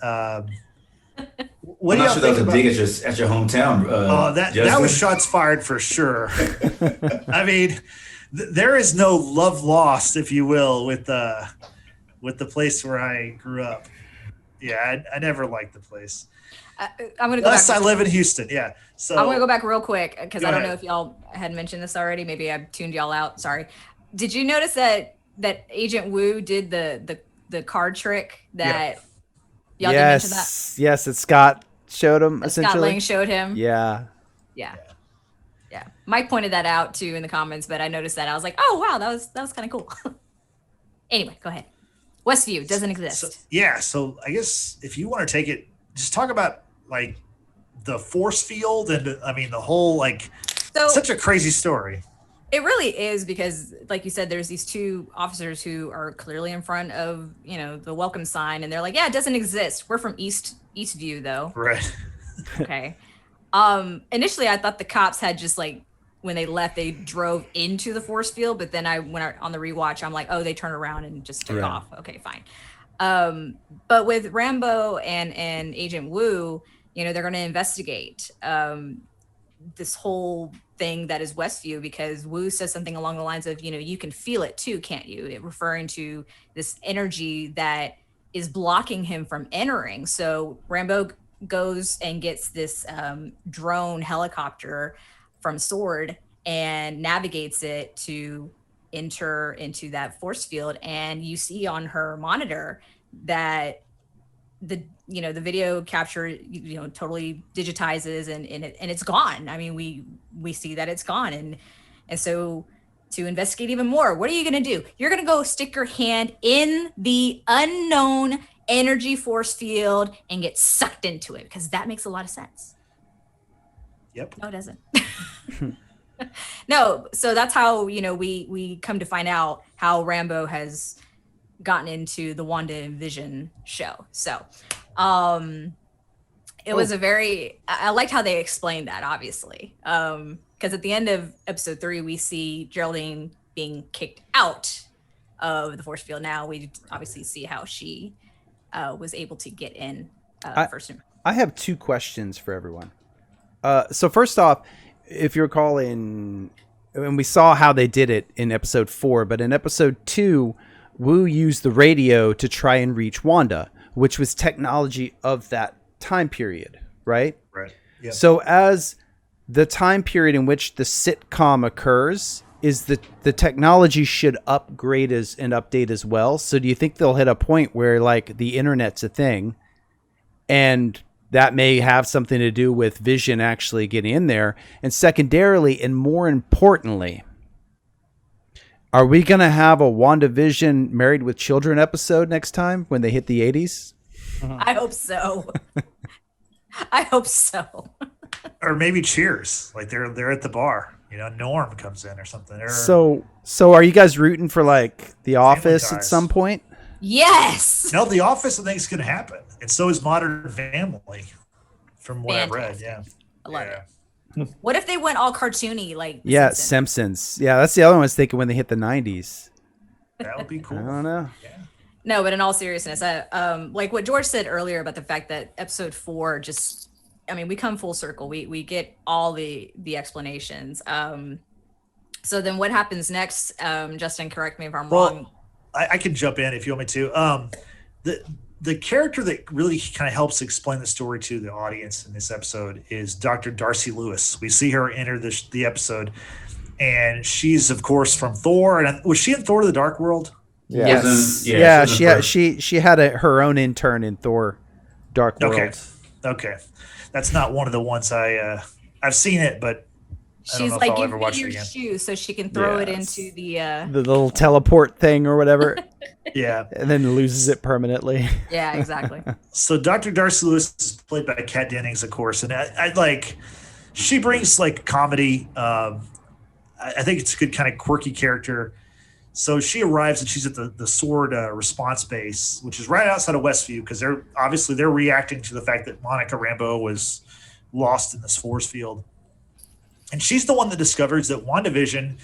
What do you think about at your hometown? That was shots fired for sure. I mean, there is no love lost, if you will, with the place where I grew up. Yeah, I never liked the place. I'm gonna go Unless back. I live in Houston. Yeah, so I'm gonna go back real quick because I don't ahead. know if y'all had mentioned this already. Maybe I tuned y'all out. Sorry. Did you notice that Agent Wu did the card trick that y'all didn't mention that? Yes, that Scott showed him Scott essentially. Lang showed him. Yeah. Mike pointed that out too in the comments, but I noticed that I was like, oh wow, that was kind of cool. Anyway, go ahead. Westview doesn't exist. So I guess if you want to take it, just talk about like the force field and I mean the whole such a crazy story. It really is because, like you said, there's these two officers who are clearly in front of, the welcome sign, and they're like, "Yeah, it doesn't exist. We're from Eastview, though." Right. Okay. Initially, I thought the cops had just when they left, they drove into the force field, but then on the rewatch, I'm like, oh, they turned around and just took off. Okay, fine. But with Rambo and Agent Wu, they're going to investigate this whole thing that is Westview, because Wu says something along the lines of, you can feel it too, can't you? It referring to this energy that is blocking him from entering. So Rambo goes and gets this drone helicopter from Sword and navigates it to enter into that force field. And you see on her monitor that the video capture totally digitizes and it's gone. I mean, we see that it's gone, and so to investigate even more, what are you going to do? You're going to go stick your hand in the unknown energy force field and get sucked into it, because that makes a lot of sense. Yep. No, it doesn't. No, so that's how we come to find out how Rambo has gotten into the WandaVision show. So it was I liked how they explained that, obviously, because at the end of episode 3 we see Geraldine being kicked out of the force field. Now we obviously see how she was able to get in first. I have 2 questions for everyone. So first off, if you recall, and we saw how they did it in episode 4, but in episode 2, Wu used the radio to try and reach Wanda, which was technology of that time period, right? Right. Yeah. So as the time period in which the sitcom occurs, is the technology should upgrade and update as well. So do you think they'll hit a point where the internet's a thing, and that may have something to do with Vision actually getting in there? And secondarily, and more importantly, are we going to have a WandaVision Married with Children episode next time when they hit the 80s? I hope so. I hope so. Or maybe Cheers, they're at the bar. Norm comes in or something. So are you guys rooting for The Office at some point? Yes. No, The Office, I think, is going to happen, and so is Modern Family, from what I've read. Yeah, I love it. What if they went all cartoony, like Simpsons? Yeah, that's the other one I was thinking when they hit the 90s. That would be cool. I don't know. Yeah. No, but in all seriousness, like what George said earlier about the fact that episode 4 just, we come full circle. We get all the explanations. So then what happens next? Justin, correct me if I'm wrong. I can jump in if you want me to. The character that really kind of helps explain the story to the audience in this episode is Dr. Darcy Lewis. We see her enter the episode, and she's of course from Thor. And was she in Thor: The Dark World? Yes. Yeah. She had her own intern in Thor. Dark World. Okay. That's not one of the ones I've seen it, but I don't She's know if like, I'll give ever me watch it your again. shoe so she can throw it Yes. into the The little teleport thing or whatever, Yeah. and then loses it permanently. yeah, exactly. So Dr. Darcy Lewis is played by Kat Dennings, of course, and I like she brings like comedy. I think it's a good kind of quirky character. So she arrives and she's at the Sword response base, which is right outside of Westview, because they're reacting to the fact that Monica Rambeau was lost in this force field, and she's the one that discovers that WandaVision,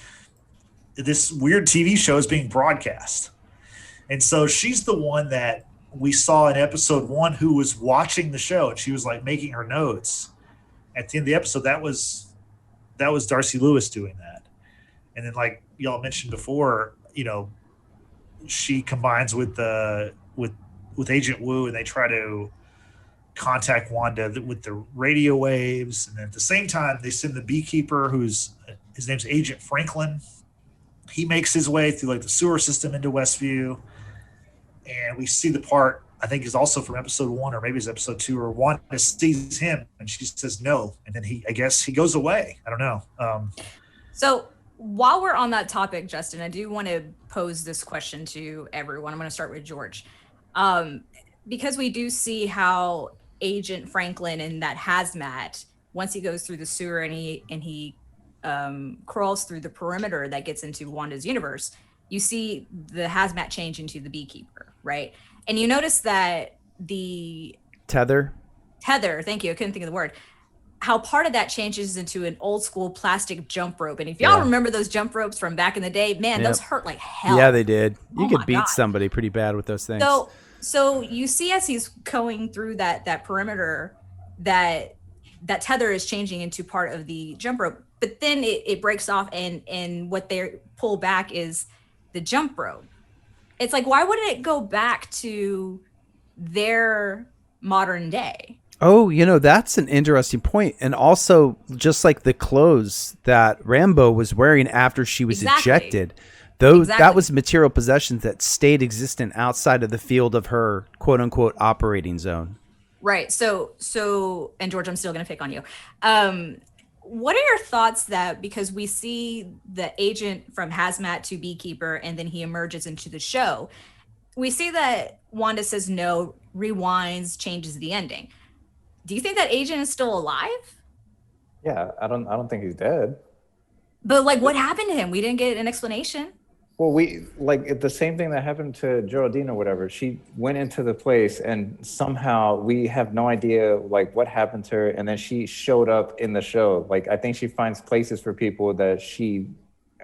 this weird TV show, is being broadcast, and so she's the one that we saw in episode 1 who was watching the show, and she was like making her notes at the end of the episode. That was Darcy Lewis doing that. And then, like y'all mentioned before, she combines with Agent Wu, and they try to contact Wanda with the radio waves. And then at the same time, they send the beekeeper, his name's Agent Franklin. He makes his way through like the sewer system into Westview, and we see the part, I think, is also from episode 1, or maybe it's episode 2, where Wanda sees him and she says no, and then I guess he goes away. I don't know. So while we're on that topic, Justin, I do want to pose this question to everyone. I'm going to start with George. Because we do see how Agent Franklin in that hazmat, once he goes through the sewer and he crawls through the perimeter that gets into Wanda's universe, you see the hazmat change into the beekeeper, right? And you notice that the Tether. Thank you. I couldn't think of the word. How part of that changes into an old school plastic jump rope. And if y'all remember those jump ropes from back in the day, man, those hurt like hell. Yeah, they did. You Oh could my beat God. somebody pretty bad with those things. So you see, as he's going through that perimeter, that tether is changing into part of the jump rope, but then it breaks off, and what they pull back is the jump rope. It's like, why wouldn't it go back to their modern day? Oh, that's an interesting point. And also, just like the clothes that Rambo was wearing after she was ejected, that was material possessions that stayed existent outside of the field of her quote unquote operating zone. Right. So, and George, I'm still going to pick on you. What are your thoughts that, because we see the agent from hazmat to beekeeper, and then he emerges into the show, we see that Wanda says no, rewinds, changes the ending. Do you think that agent is still alive? Yeah, I don't think he's dead. But like, what happened to him? We didn't get an explanation. Well, we like the same thing that happened to Geraldine or whatever. She went into the place, and somehow we have no idea like what happened to her. And then she showed up in the show. Like, I think she finds places for people that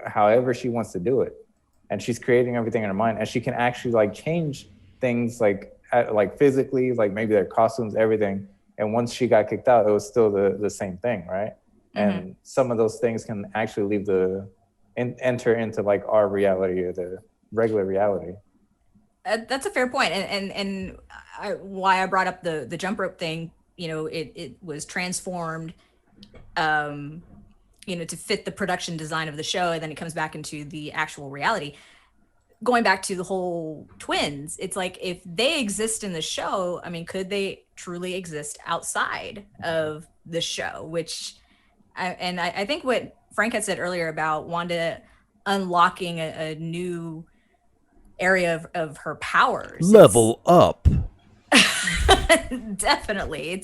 however she wants to do it, and she's creating everything in her mind, and she can actually like change things like physically, like maybe their costumes, everything. And once she got kicked out, it was still the same thing, right? Mm-hmm. And some of those things can actually enter into like our reality or the regular reality. That's a fair point. And why I brought up the jump rope thing, it was transformed, to fit the production design of the show. And then it comes back into the actual reality. Going back to the whole twins, it's like, if they exist in the show, I mean, could they truly exist outside of the show? I think what Frank had said earlier about Wanda unlocking a new area of her powers. Level up. Definitely.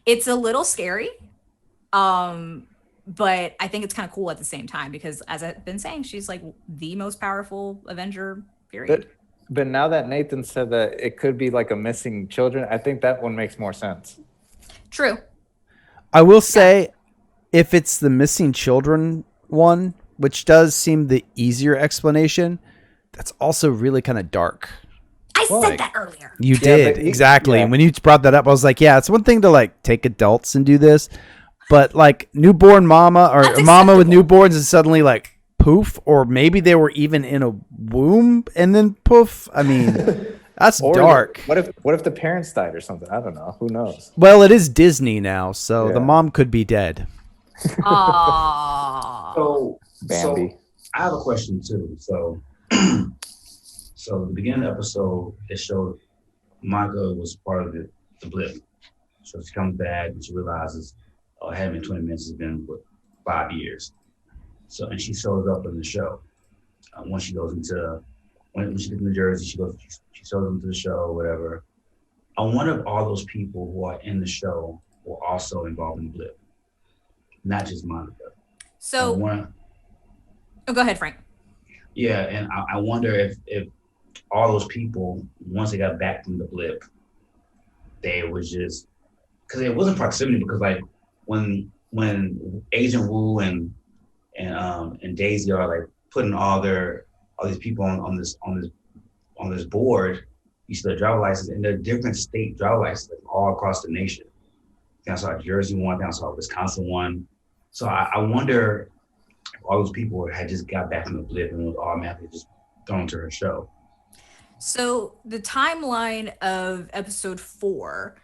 It's a little scary. But I think it's kind of cool at the same time, because as I've been saying, she's like the most powerful Avenger, period. But now that Nathan said that it could be like a missing children, I think that one makes more sense. True. I will say, if it's the missing children one, which does seem the easier explanation, that's also really kind of dark. I said that earlier. You did, exactly. And when you brought that up, I was like, yeah, it's one thing to like take adults and do this, but like newborn mama or mama with newborns and suddenly like poof, or maybe they were even in a womb and then poof. I mean, that's dark. What if the parents died or something? I don't know. Who knows? Well, it is Disney now, so the mom could be dead. Aww. So Bambi. I have a question too. So the beginning of the episode, it showed Monica was part of the blip, So she comes back and she realizes, oh, it hadn't been 20 minutes, it's been what, 5 years. So, and she shows up in the show. When she goes into, when she gets in New Jersey, she shows into the show, whatever. I wonder if all those people who are in the show were also involved in the blip, not just Monica. So, go ahead, Frank. Yeah, and I wonder if all those people, once they got back from the blip, they was just, because it wasn't proximity, because like when Agent Wu and Daisy are like putting all these people on this board, you see their driver license, and they're different state driver licenses like, all across the nation. I saw Jersey one, I saw Wisconsin one. So I wonder if all those people had just got back from the blip and was automatically just thrown to her show. So the timeline of episode 4,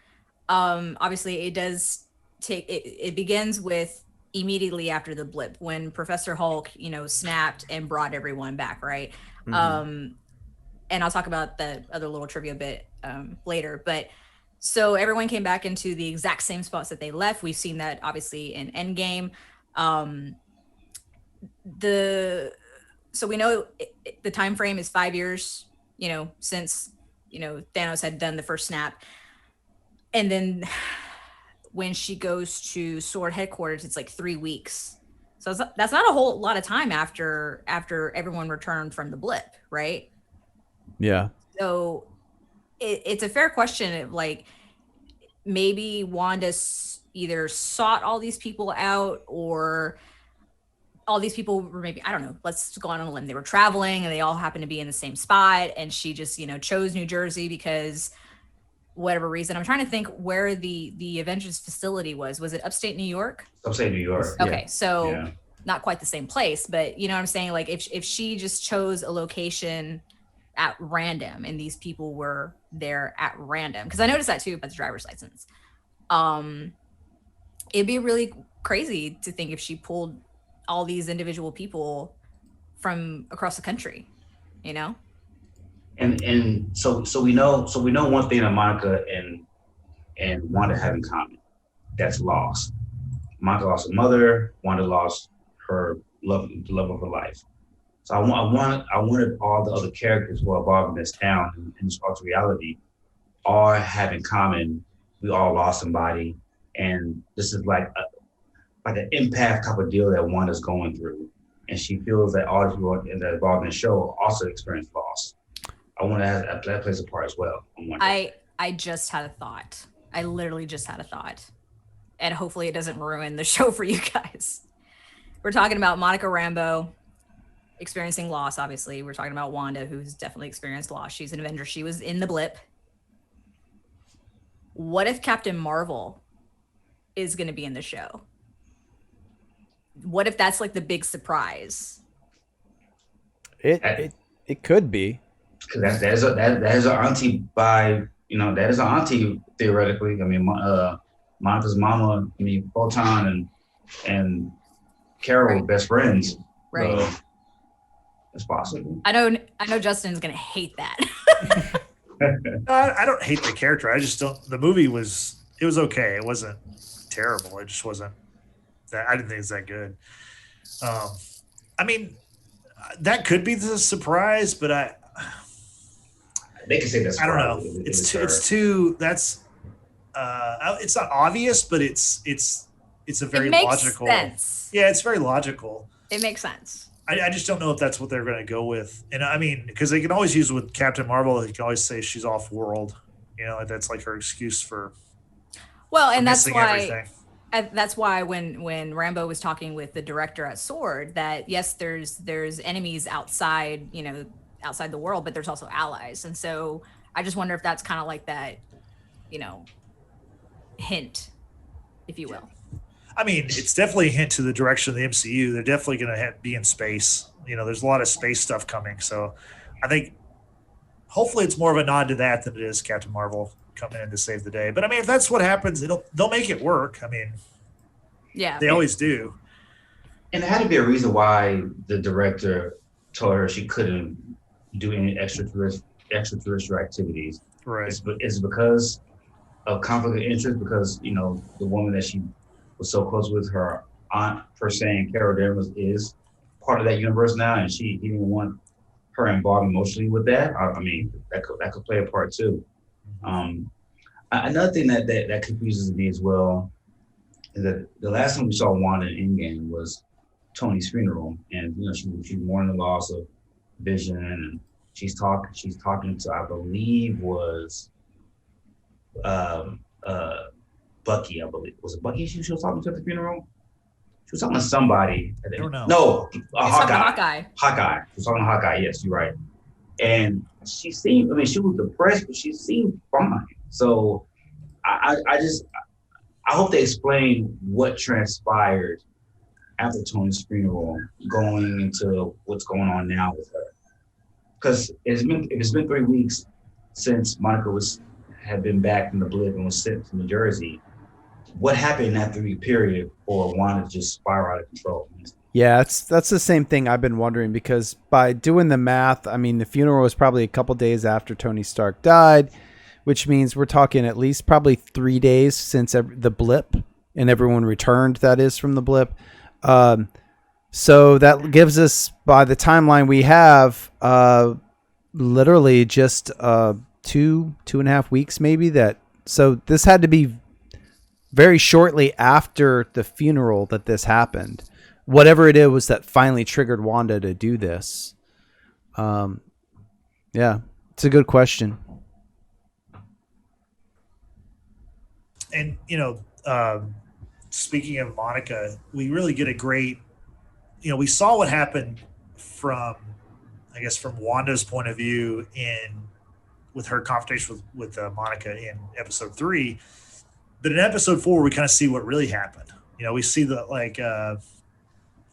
obviously it does take, it begins with immediately after the blip when Professor Hulk, snapped and brought everyone back, right? Mm-hmm. And I'll talk about the other little trivia bit later, but so everyone came back into the exact same spots that they left. We've seen that obviously in Endgame. So we know the time frame is 5 years, since Thanos had done the first snap, and then when she goes to Sword headquarters, it's like 3 weeks. So that's not a whole lot of time after everyone returned from the blip, right? Yeah. So it's a fair question of like, maybe Wanda either sought all these people out, or all these people were maybe, I don't know, let's go on a limb. They were traveling and they all happened to be in the same spot. And she just, chose New Jersey because whatever reason. I'm trying to think where the Avengers facility was. Was it upstate New York? Upstate New York. Okay. Yeah. So not quite the same place, but you know what I'm saying? Like if she just chose a location at random and these people were there at random, because I noticed that too about the driver's license. It'd be really crazy to think if she pulled all these individual people from across the country, And so we know one thing that Monica and Wanda have in common. That's loss. Monica lost her mother. Wanda lost her the love of her life. So I wanted all the other characters who are involved in this town in this alternate reality all have in common. We all lost somebody, and this is like an empath type of deal that Wanda's going through, and she feels that all the people that are involved in the show also experience loss. I want to have that plays a part as well. I just had a thought. I literally just had a thought, and hopefully it doesn't ruin the show for you guys. We're talking about Monica Rambeau experiencing loss. Obviously, we're talking about Wanda, who's definitely experienced loss. She's an Avenger. She was in the blip. What if Captain Marvel is going to be in the show? What if that's like the big surprise? It could be. Because that is an auntie that is an auntie theoretically. I mean, Monica's mama, Photon and Carol were best friends. Right. So it's possible. I know Justin's gonna hate that. I don't hate the character. I just don't. The movie was okay. It wasn't terrible. It just wasn't that. I didn't think it was that good. I mean, that could be the surprise, but they can say that's. I don't know. It's too. That's. It's not obvious, but it's a very logical. Sense. Yeah, it's very logical. It makes sense. I just don't know if that's what they're going to go with. And I mean, because they can always use with Captain Marvel, they can always say she's off world. That's like her excuse for. Well, and that's why. Everything. That's why when Rambeau was talking with the director at Sword, that yes, there's enemies outside, outside the world, but there's also allies. And so I just wonder if that's kind of like that, hint, if you will. I mean, it's definitely a hint to the direction of the MCU. They're definitely going to be in space. There's a lot of space stuff coming. So I think hopefully it's more of a nod to that than it is Captain Marvel coming in to save the day. But I mean, if that's what happens, they'll make it work. I mean, yeah, they always do. And there had to be a reason why the director told her she couldn't do any extraterrestrial activities. Right. It's because of conflict of interest because the woman that she was so close with, her aunt per se, and Carol Danvers is part of that universe now, and he didn't want her involved emotionally with that. I mean, that could play a part too. Um, Another thing that confuses me as well is that the last time we saw Wanda in Endgame was Tony's funeral, and she mourned the loss of Vision, and she's talking to, I believe, was um, uh, Bucky. I believe, was it Bucky she was talking to at the funeral? She was talking to somebody. I don't know. No, He's talking to Hawkeye. Hawkeye. She was talking to Hawkeye. Yes, you're right. And she seemed, I mean, she was depressed, but she seemed fine. So I hope they explain what transpired after Tony's funeral, going into what's going on now with her. Because if it's been 3 weeks since Monica had been back from the blip and was sent to New Jersey, what happened in that 3 week period for Wanda to just spiral out of control? Yeah, that's the same thing I've been wondering, because by doing the math, I mean, the funeral was probably a couple days after Tony Stark died, which means we're talking at least probably 3 days since the blip and everyone returned, that is, from the blip. So that gives us, by the timeline we have, literally just 2.5 weeks maybe. So this had to be very shortly after the funeral that this happened. Whatever it was that finally triggered Wanda to do this. Yeah, it's a good question. And speaking of Monica, we really get a great, we saw what happened from, I guess, from Wanda's point of view with her confrontation with Monica in episode 3. But in episode 4, we kind of see what really happened. We see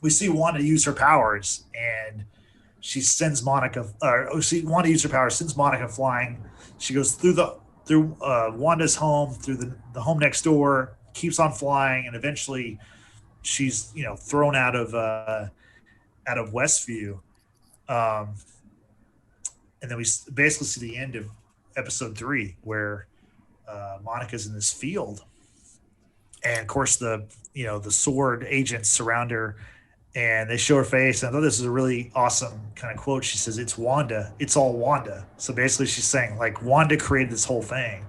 we see Wanda use her powers, and she sends Monica. Wanda uses her powers, sends Monica flying. She goes through Wanda's home, through the home next door, keeps on flying, and eventually she's thrown out of Westview. And then we basically see the end of episode 3, where Monica's in this field, and of course the sword agents surround her, and they show her face. And I thought this is a really awesome kind of quote. She says, "It's Wanda. It's all Wanda." So basically she's saying, like, Wanda created this whole thing.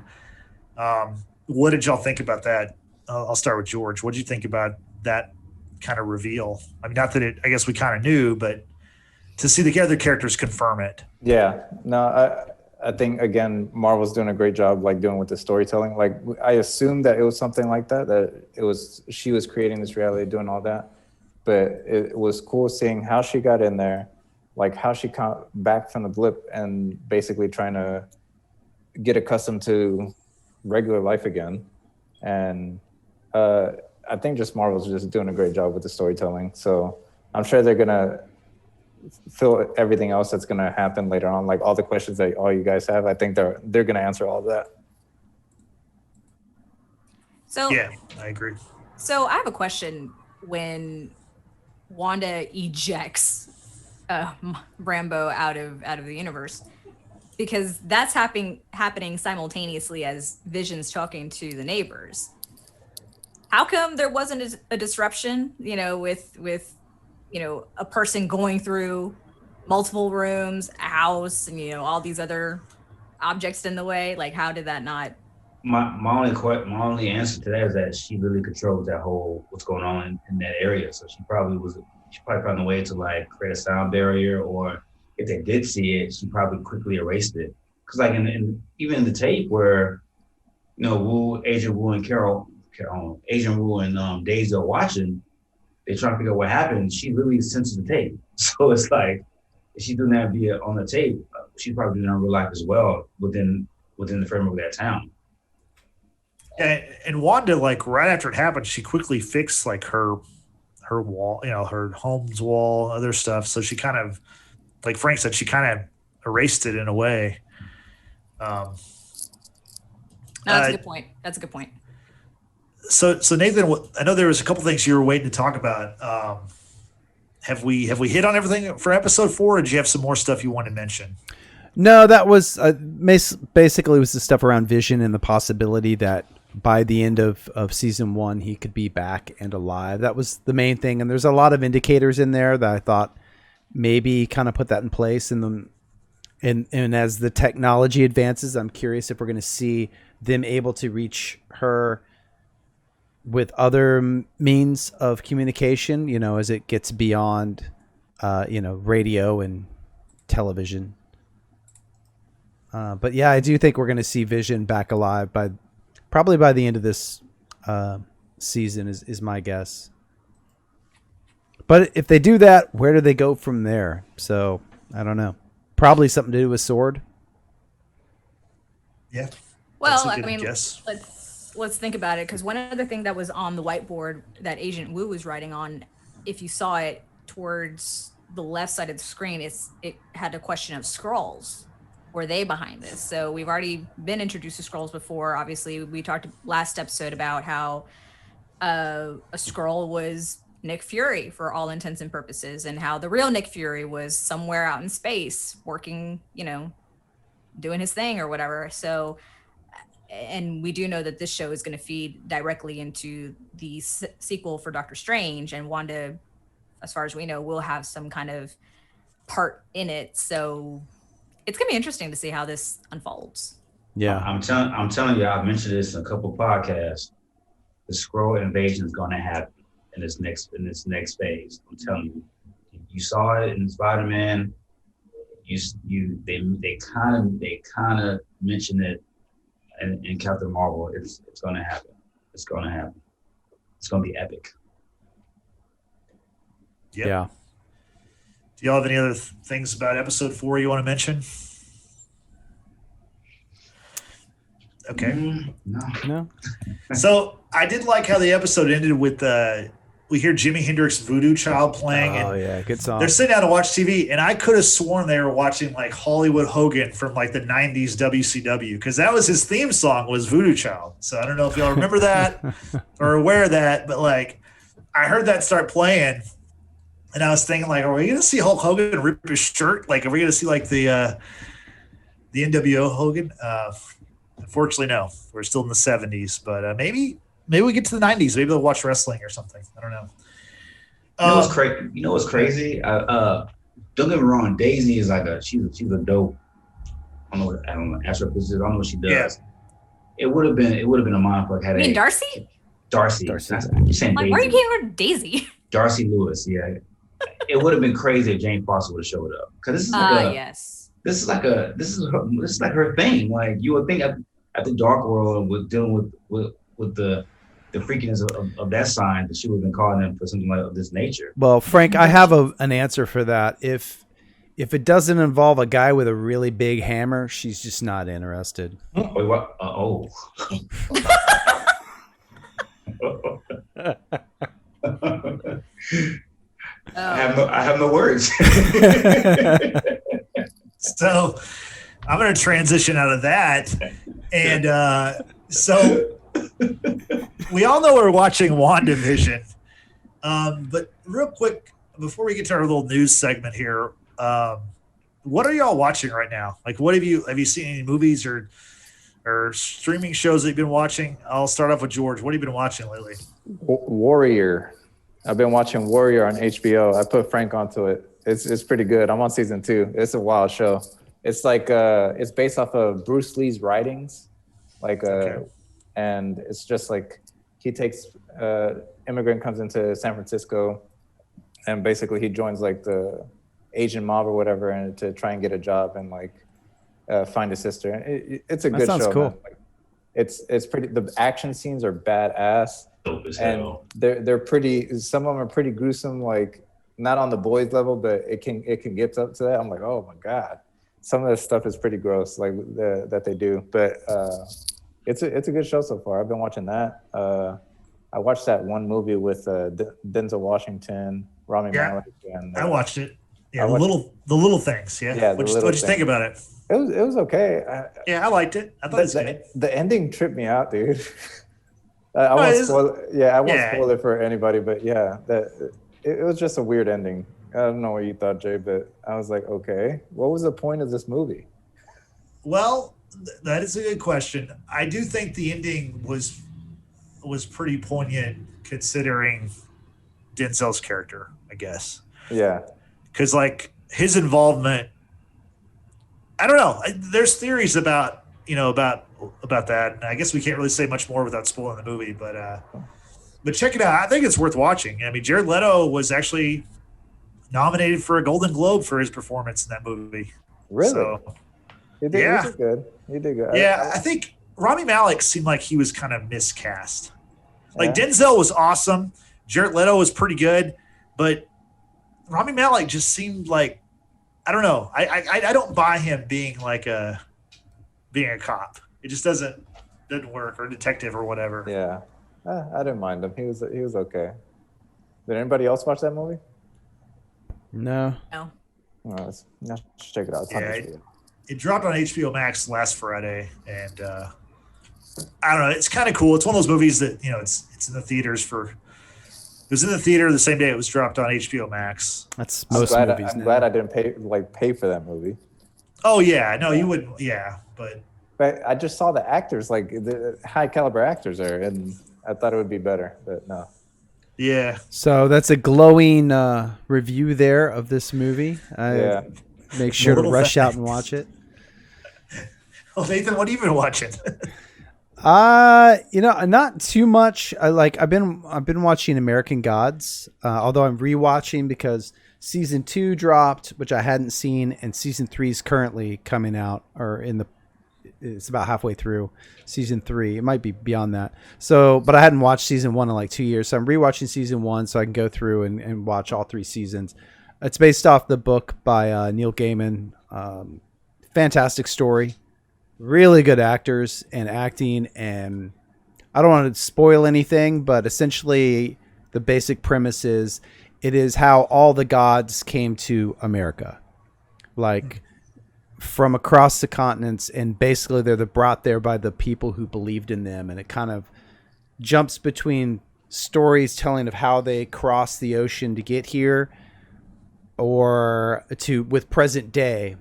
What did y'all think about that? I'll start with George. What did you think about that kind of reveal? I mean, not that I guess we kind of knew, but to see the other characters confirm it. Yeah, no, I think, again, Marvel's doing a great job, like, doing with the storytelling. Like, I assumed that it was something like that she was creating this reality, doing all that. But it was cool seeing how she got in there, like how she came back from the blip and basically trying to get accustomed to regular life again. And I think just Marvel's just doing a great job with the storytelling. So I'm sure they're going to fill everything else that's going to happen later on, like all the questions that all you guys have. I think they're going to answer all of that. So yeah, I agree. So I have a question. When Wanda ejects Rambo out of the universe, because that's happening simultaneously as Vision's talking to the neighbors. How come there wasn't a disruption, with a person going through multiple rooms, a house, and all these other objects in the way? Like, how did that not? My only answer to that is that she really controls that whole what's going on in that area. So she probably found a way to, like, create a sound barrier, or if they did see it, she probably quickly erased it. Because, like, even in the tape where Agent Wu and Daisy are watching, they're trying to figure out what happened. She literally censors the tape. So it's like, if she's doing that on the tape, she's probably doing it in real life as well within the framework of that town. And Wanda, like, right after it happened, she quickly fixed, like, her wall, her home's wall, other stuff. So she kind of, like Frank said, she kind of erased it in a way. No, that's a good point. That's a good point. So Nathan, I know there was a couple things you were waiting to talk about. Have we hit on everything for episode 4, or did you have some more stuff you want to mention? No, that was basically was the stuff around Vision and the possibility that by the end of season 1 he could be back and alive. That was the main thing, and there's a lot of indicators in there that I thought maybe kind of put that in place. And as the technology advances, I'm curious if we're going to see them able to reach her with other means of communication, you know, as it gets beyond radio and television. But yeah, I do think we're going to see Vision back alive probably by the end of this season is my guess. But if they do that, where do they go from there? So I don't know. Probably something to do with Sword. Yeah. Well, That's a I good mean, guess. let's think about it, because one other thing that was on the whiteboard that Agent Wu was writing on, if you saw it towards the left side of the screen, it had a question of Skrulls. Were they behind this? So we've already been introduced to Skrulls before. Obviously, we talked last episode about how a Skrull was Nick Fury for all intents and purposes, and how the real Nick Fury was somewhere out in space working, doing his thing or whatever. So, and we do know that this show is going to feed directly into the sequel for Doctor Strange, and Wanda, as far as we know, will have some kind of part in it. So it's going to be interesting to see how this unfolds. Yeah. I'm telling you, I've mentioned this in a couple Podcasts. The Skrull invasion is going to happen in this next phase. I'm telling you. You saw it in Spider-Man. They kind of mentioned it in Captain Marvel. It's going to happen. It's going to happen. It's going to be epic. Yep. Yeah. Do y'all have any other things about episode 4 you want to mention? Okay. No. So I did like how the episode ended with we hear Jimi Hendrix Voodoo Child playing. Oh, and yeah. Good song. they're sitting down to watch TV, and I could have sworn they were watching like Hollywood Hogan from like the 90s WCW, because that was his theme song, was Voodoo Child. So I don't know if y'all remember that or aware of that, but like I heard that start playing, and I was thinking like, are we going to see Hulk Hogan rip his shirt? Like, are we going to see like the NWO Hogan? Unfortunately, no. We're still in the 70s, but maybe we get to the 90s. Maybe they'll watch wrestling or something. I don't know. You know what's crazy? Don't get me wrong. Daisy is like she's a dope. I don't know. Astrophysics. I don't know what she does. Yeah. It would have been a mindfuck had. You mean Darcy? Darcy. You're saying like, Daisy. why are you getting her Daisy? Darcy Lewis. Yeah. It would have been crazy if Jane Foster would have showed up, because this is like yes. This is like her thing. Like, you would think at the Dark World, with dealing with the freakiness of that sign, that she would have been calling them for something like of this nature. Well, Frank, I have an answer for that. If it doesn't involve a guy with a really big hammer, she's just not interested. Wait, what? I have no words. So I'm going to transition out of that. And so we all know we're watching WandaVision. But real quick, before we get to our little news segment here, what are y'all watching right now? Like, what have you seen any movies or streaming shows that you've been watching? I'll start off with George. What have you been watching lately? Warrior. I've been watching Warrior on HBO. I put Frank onto it. It's pretty good. I'm on season 2. It's a wild show. It's like it's based off of Bruce Lee's writings, and it's just like he takes immigrant comes into San Francisco, and basically he joins like the Asian mob or whatever, and to try and get a job and like find his sister. And it's a good show. That sounds cool. Like, it's pretty. The action scenes are badass. And they're pretty. Some of them are pretty gruesome, like not on the boys level, but it can get up to that. I'm like, oh my god, some of this stuff is pretty gross, like that they do. But it's a good show so far. I've been watching that. I watched that one movie with Denzel Washington, Rami Malek, and I watched it. Yeah, the little things. Yeah. What'd you think about it? It was okay. I liked it. I thought it was good. The ending tripped me out, dude. I won't spoil it for anybody, but yeah, it was just a weird ending. I don't know what you thought, Jay, but I was like, okay, what was the point of this movie? Well, that is a good question. I do think the ending was pretty poignant considering Denzel's character, I guess. Yeah. Because like his involvement, I don't know. There's theories about about that. And I guess we can't really say much more without spoiling the movie, but check it out. I think it's worth watching. I mean, Jared Leto was actually nominated for a Golden Globe for his performance in that movie. Really? So, He did good. He did good. Yeah, I think Rami Malek seemed like he was kind of miscast. Like Yeah. Denzel was awesome. Jared Leto was pretty good, but Rami Malek just seemed like, I don't know. I don't buy him being a cop. It just doesn't work, or detective or whatever. Yeah. I didn't mind him. He was okay. Did anybody else watch that movie? No. No. Oh, let's check it out. It's on Yeah, HBO. It dropped on HBO Max last Friday, and I don't know. It's kind of cool. It's one of those movies that it's in the theaters for. It was in the theater the same day it was dropped on HBO Max. That's I'm most glad, movies I'm now. glad I didn't pay for that movie. Oh yeah, no, you wouldn't. Yeah, but But I just saw the actors, like the high caliber actors there, and I thought it would be better, but no. yeah, So that's a glowing review there of this movie. Yeah. Make sure to Little rush out thanks. and watch it. Well, Nathan, what have you been watching? Not too much. I've been watching American Gods, although I'm rewatching because season 2 dropped, which I hadn't seen, and season 3 is currently coming out, or it's about halfway through season 3. It might be beyond that. So, but I hadn't watched season 1 in like 2 years, so I'm rewatching season 1 so I can go through and watch all 3 seasons. It's based off the book by Neil Gaiman. Fantastic story. Really good actors and acting, and I don't want to spoil anything, but essentially the basic premise is it is how all the gods came to America, like from across the continents, and basically they're brought there by the people who believed in them, and it kind of jumps between stories telling of how they crossed the ocean to get here, or to with present day,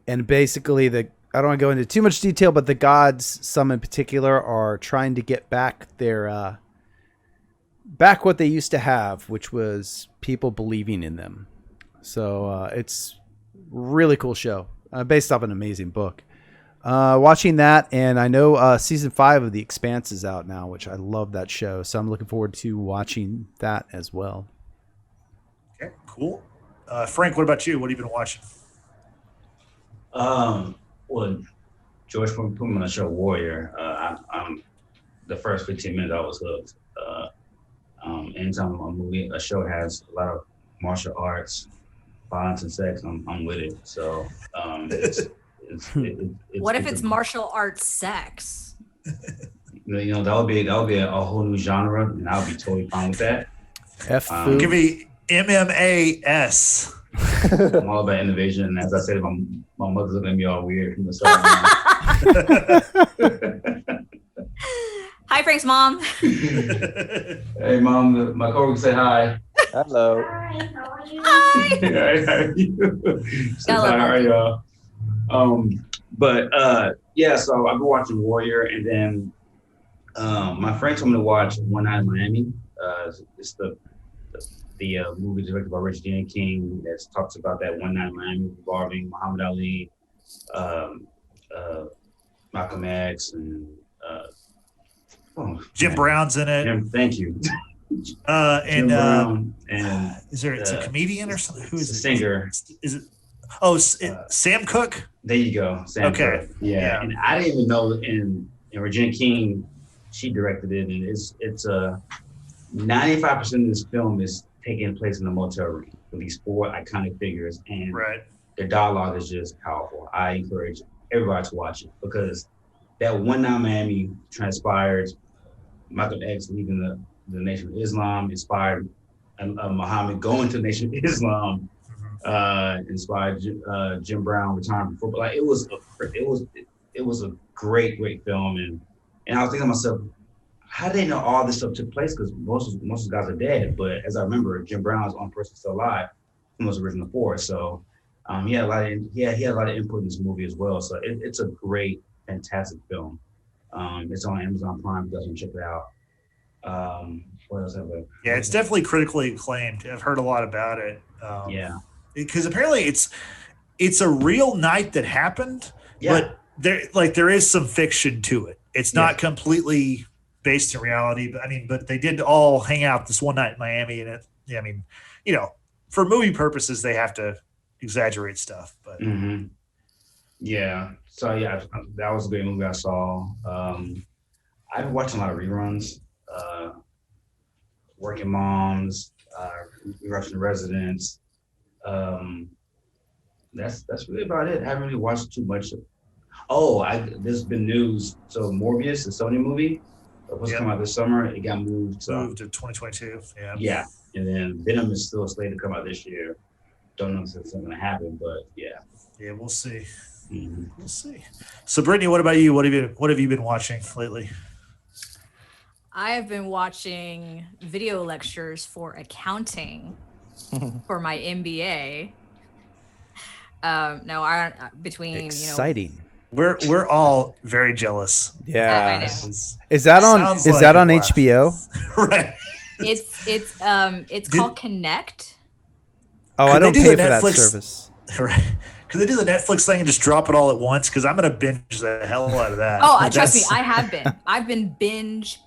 and basically I don't want to go into too much detail, but the gods, some in particular, are trying to get back back what they used to have, which was people believing in them. So it's really cool show, based off an amazing book. Watching that, and I know season 5 of The Expanse is out now, which I love that show. So I'm looking forward to watching that as well. Okay, cool. Frank, what about you? What have you been watching? Well, George put me on the show Warrior. I'm the first 15 minutes I was hooked. Anytime a show has a lot of martial arts, violence, and sex, I'm with it. So What if it's martial arts sex? that would be a whole new genre, and I'll be totally fine with that. Food. Give me MMAS. I'm all about innovation, and as I said, my mother's looking at me all weird from the start. Hi, Frank's mom. Hey, mom, my coworker say hi. Hello. Hi. Hi, how are you? Says hi, how are y'all? Yeah, so I've been watching Warrior, and then my friend told me to watch One Night in Miami. It's the movie directed by Regina King that talks about that one night in Miami involving Muhammad Ali, Malcolm X, and Jim Brown's in it. Jim, thank you. And Brown, and is there? It's a comedian or something. Who is a it? singer. Is it? Oh, Sam Cooke. There you go. Sam Okay. Cooke. Yeah, and I didn't even know. In Regina King, she directed it, and it's 95% of this film is taking place in the motel room with these 4 iconic figures, and Right. their dialogue is just powerful. I encourage everybody to watch it because that one night in Miami transpired. Malcolm X leaving the Nation of Islam inspired Muhammad going to the Nation of Islam. Inspired Jim Brown retiring from football. Like it was a great film, and I was thinking to myself, how did they know all this stuff took place? Because most of the guys are dead, but as I remember, Jim Brown is the only person still alive from those original 4. So He had a lot of he had a lot of input in this movie as well. So it's a great, fantastic film. It's on Amazon Prime. You guys can check it out. What else have I? Yeah, it's definitely critically acclaimed. I've heard a lot about it. Yeah. Because apparently it's a real night that happened, Yeah. but there is some fiction to it. It's not completely based in reality, but they did all hang out this one night in Miami, and for movie purposes they have to exaggerate stuff. But Yeah. So yeah, that was a great movie I saw. I've been watching a lot of reruns. Working Moms, Russian Residents. That's really about it. I haven't really watched too much. There's been news. So Morbius, the Sony movie, was coming out this summer. It got moved to 2022. Yeah. Yeah, and then Venom is still slated to come out this year. Don't know if it's going to happen, but yeah. Yeah, we'll see. Mm-hmm. We'll see. So, Brittany, what about you? What have you been watching lately? I have been watching video lectures for accounting for my MBA. Between Exciting. We're all very jealous. Yeah. I know. Is that on HBO? Right. It's called Connect. Oh, Could I don't they do pay the for that Netflix- service. Right. Could they do the Netflix thing and just drop it all at once? Because I'm gonna binge the hell out of that. Trust me, I have been. I've been binge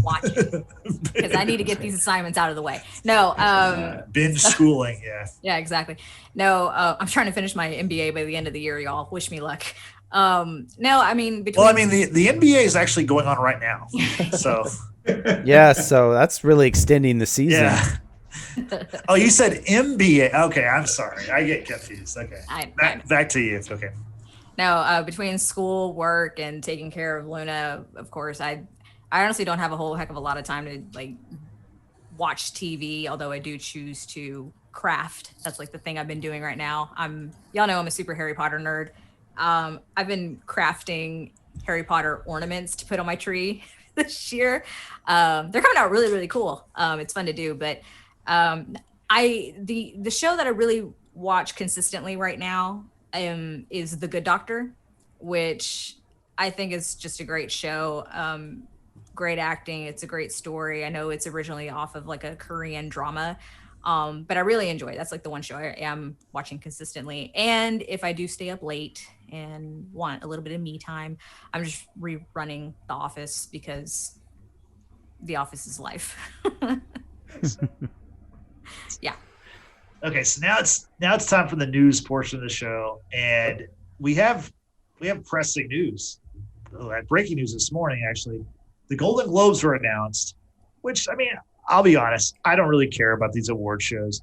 watching because I need to get these assignments out of the way. No, binge schooling. Yeah. Yeah, exactly. No, I'm trying to finish my MBA by the end of the year, y'all. Wish me luck. No, I mean, the NBA is actually going on right now. So Yeah, so that's really extending the season. yeah. Oh, you said MBA. Okay, I'm sorry. I get confused. Okay. Back to you. Okay. No, between school, work, and taking care of Luna, of course, I honestly don't have a whole heck of a lot of time to watch TV, although I do choose to craft. That's the thing I've been doing right now. Y'all know I'm a super Harry Potter nerd. I've been crafting Harry Potter ornaments to put on my tree this year. They're coming out really, really cool. It's fun to do, but the show that I really watch consistently right now is The Good Doctor, which I think is just a great show. Great acting. It's a great story. I know it's originally off of a Korean drama, but I really enjoy it. That's the one show I am watching consistently. And if I do stay up late and want a little bit of me time, I'm just rerunning The Office because The Office is life. Yeah. Okay, so now it's time for the news portion of the show, and we have pressing news. Breaking news this morning, actually. The Golden Globes were announced, which, I'll be honest, I don't really care about these award shows,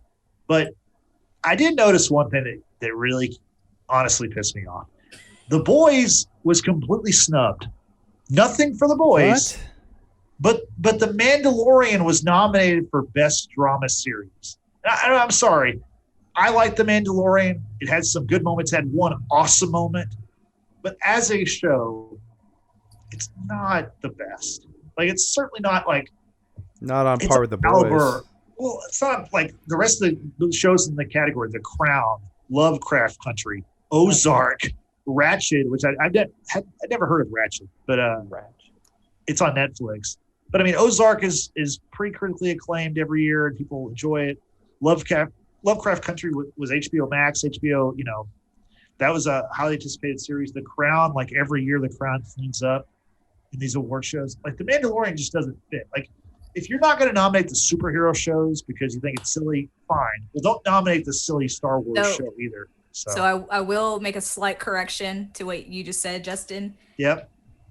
but I did notice one thing that really honestly pissed me off. The Boys was completely snubbed. Nothing for The Boys. What? But The Mandalorian was nominated for Best Drama Series. I'm sorry. I like The Mandalorian. It had some good moments, had one awesome moment. But as a show, it's not the best. It's certainly not not on par with The Boys. Well, it's not like the rest of the shows in the category: The Crown, Lovecraft Country, Ozark, Ratched, which I'd never heard of Ratched, but it's on Netflix. But Ozark is pretty critically acclaimed every year, and people enjoy it. Lovecraft Country was HBO Max. HBO, that was a highly anticipated series. The Crown, every year, The Crown cleans up in these award shows. The Mandalorian just doesn't fit. If you're not going to nominate the superhero shows because you think it's silly, fine. Well, don't nominate the silly Star Wars show either. So I will make a slight correction to what you just said, Justin. Yep.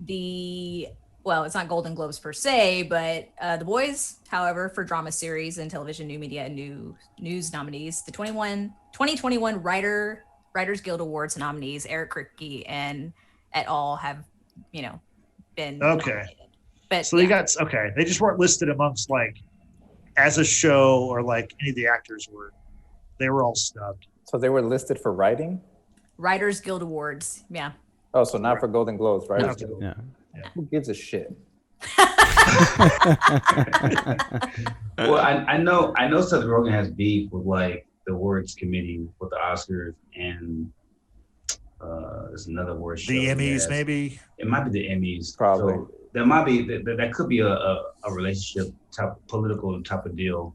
It's not Golden Globes per se, but The Boys, however, for drama series and television, new media, and news nominees, the 2021 Writers Guild Awards nominees, Eric Kripke and et al. Have, been nominated. But so they just weren't listed amongst as a show or any of the actors were. They were all snubbed. So they were listed for writing? Writers Guild Awards, yeah. Oh, so not for Golden Globes, right? Yeah. Who gives a shit? Well, I know Seth Rogen has beef with the awards committee with the Oscars and there's another award show. The he Emmys, has. maybe. It might be the Emmys. Probably. So there might be that could be a relationship type, political type of deal.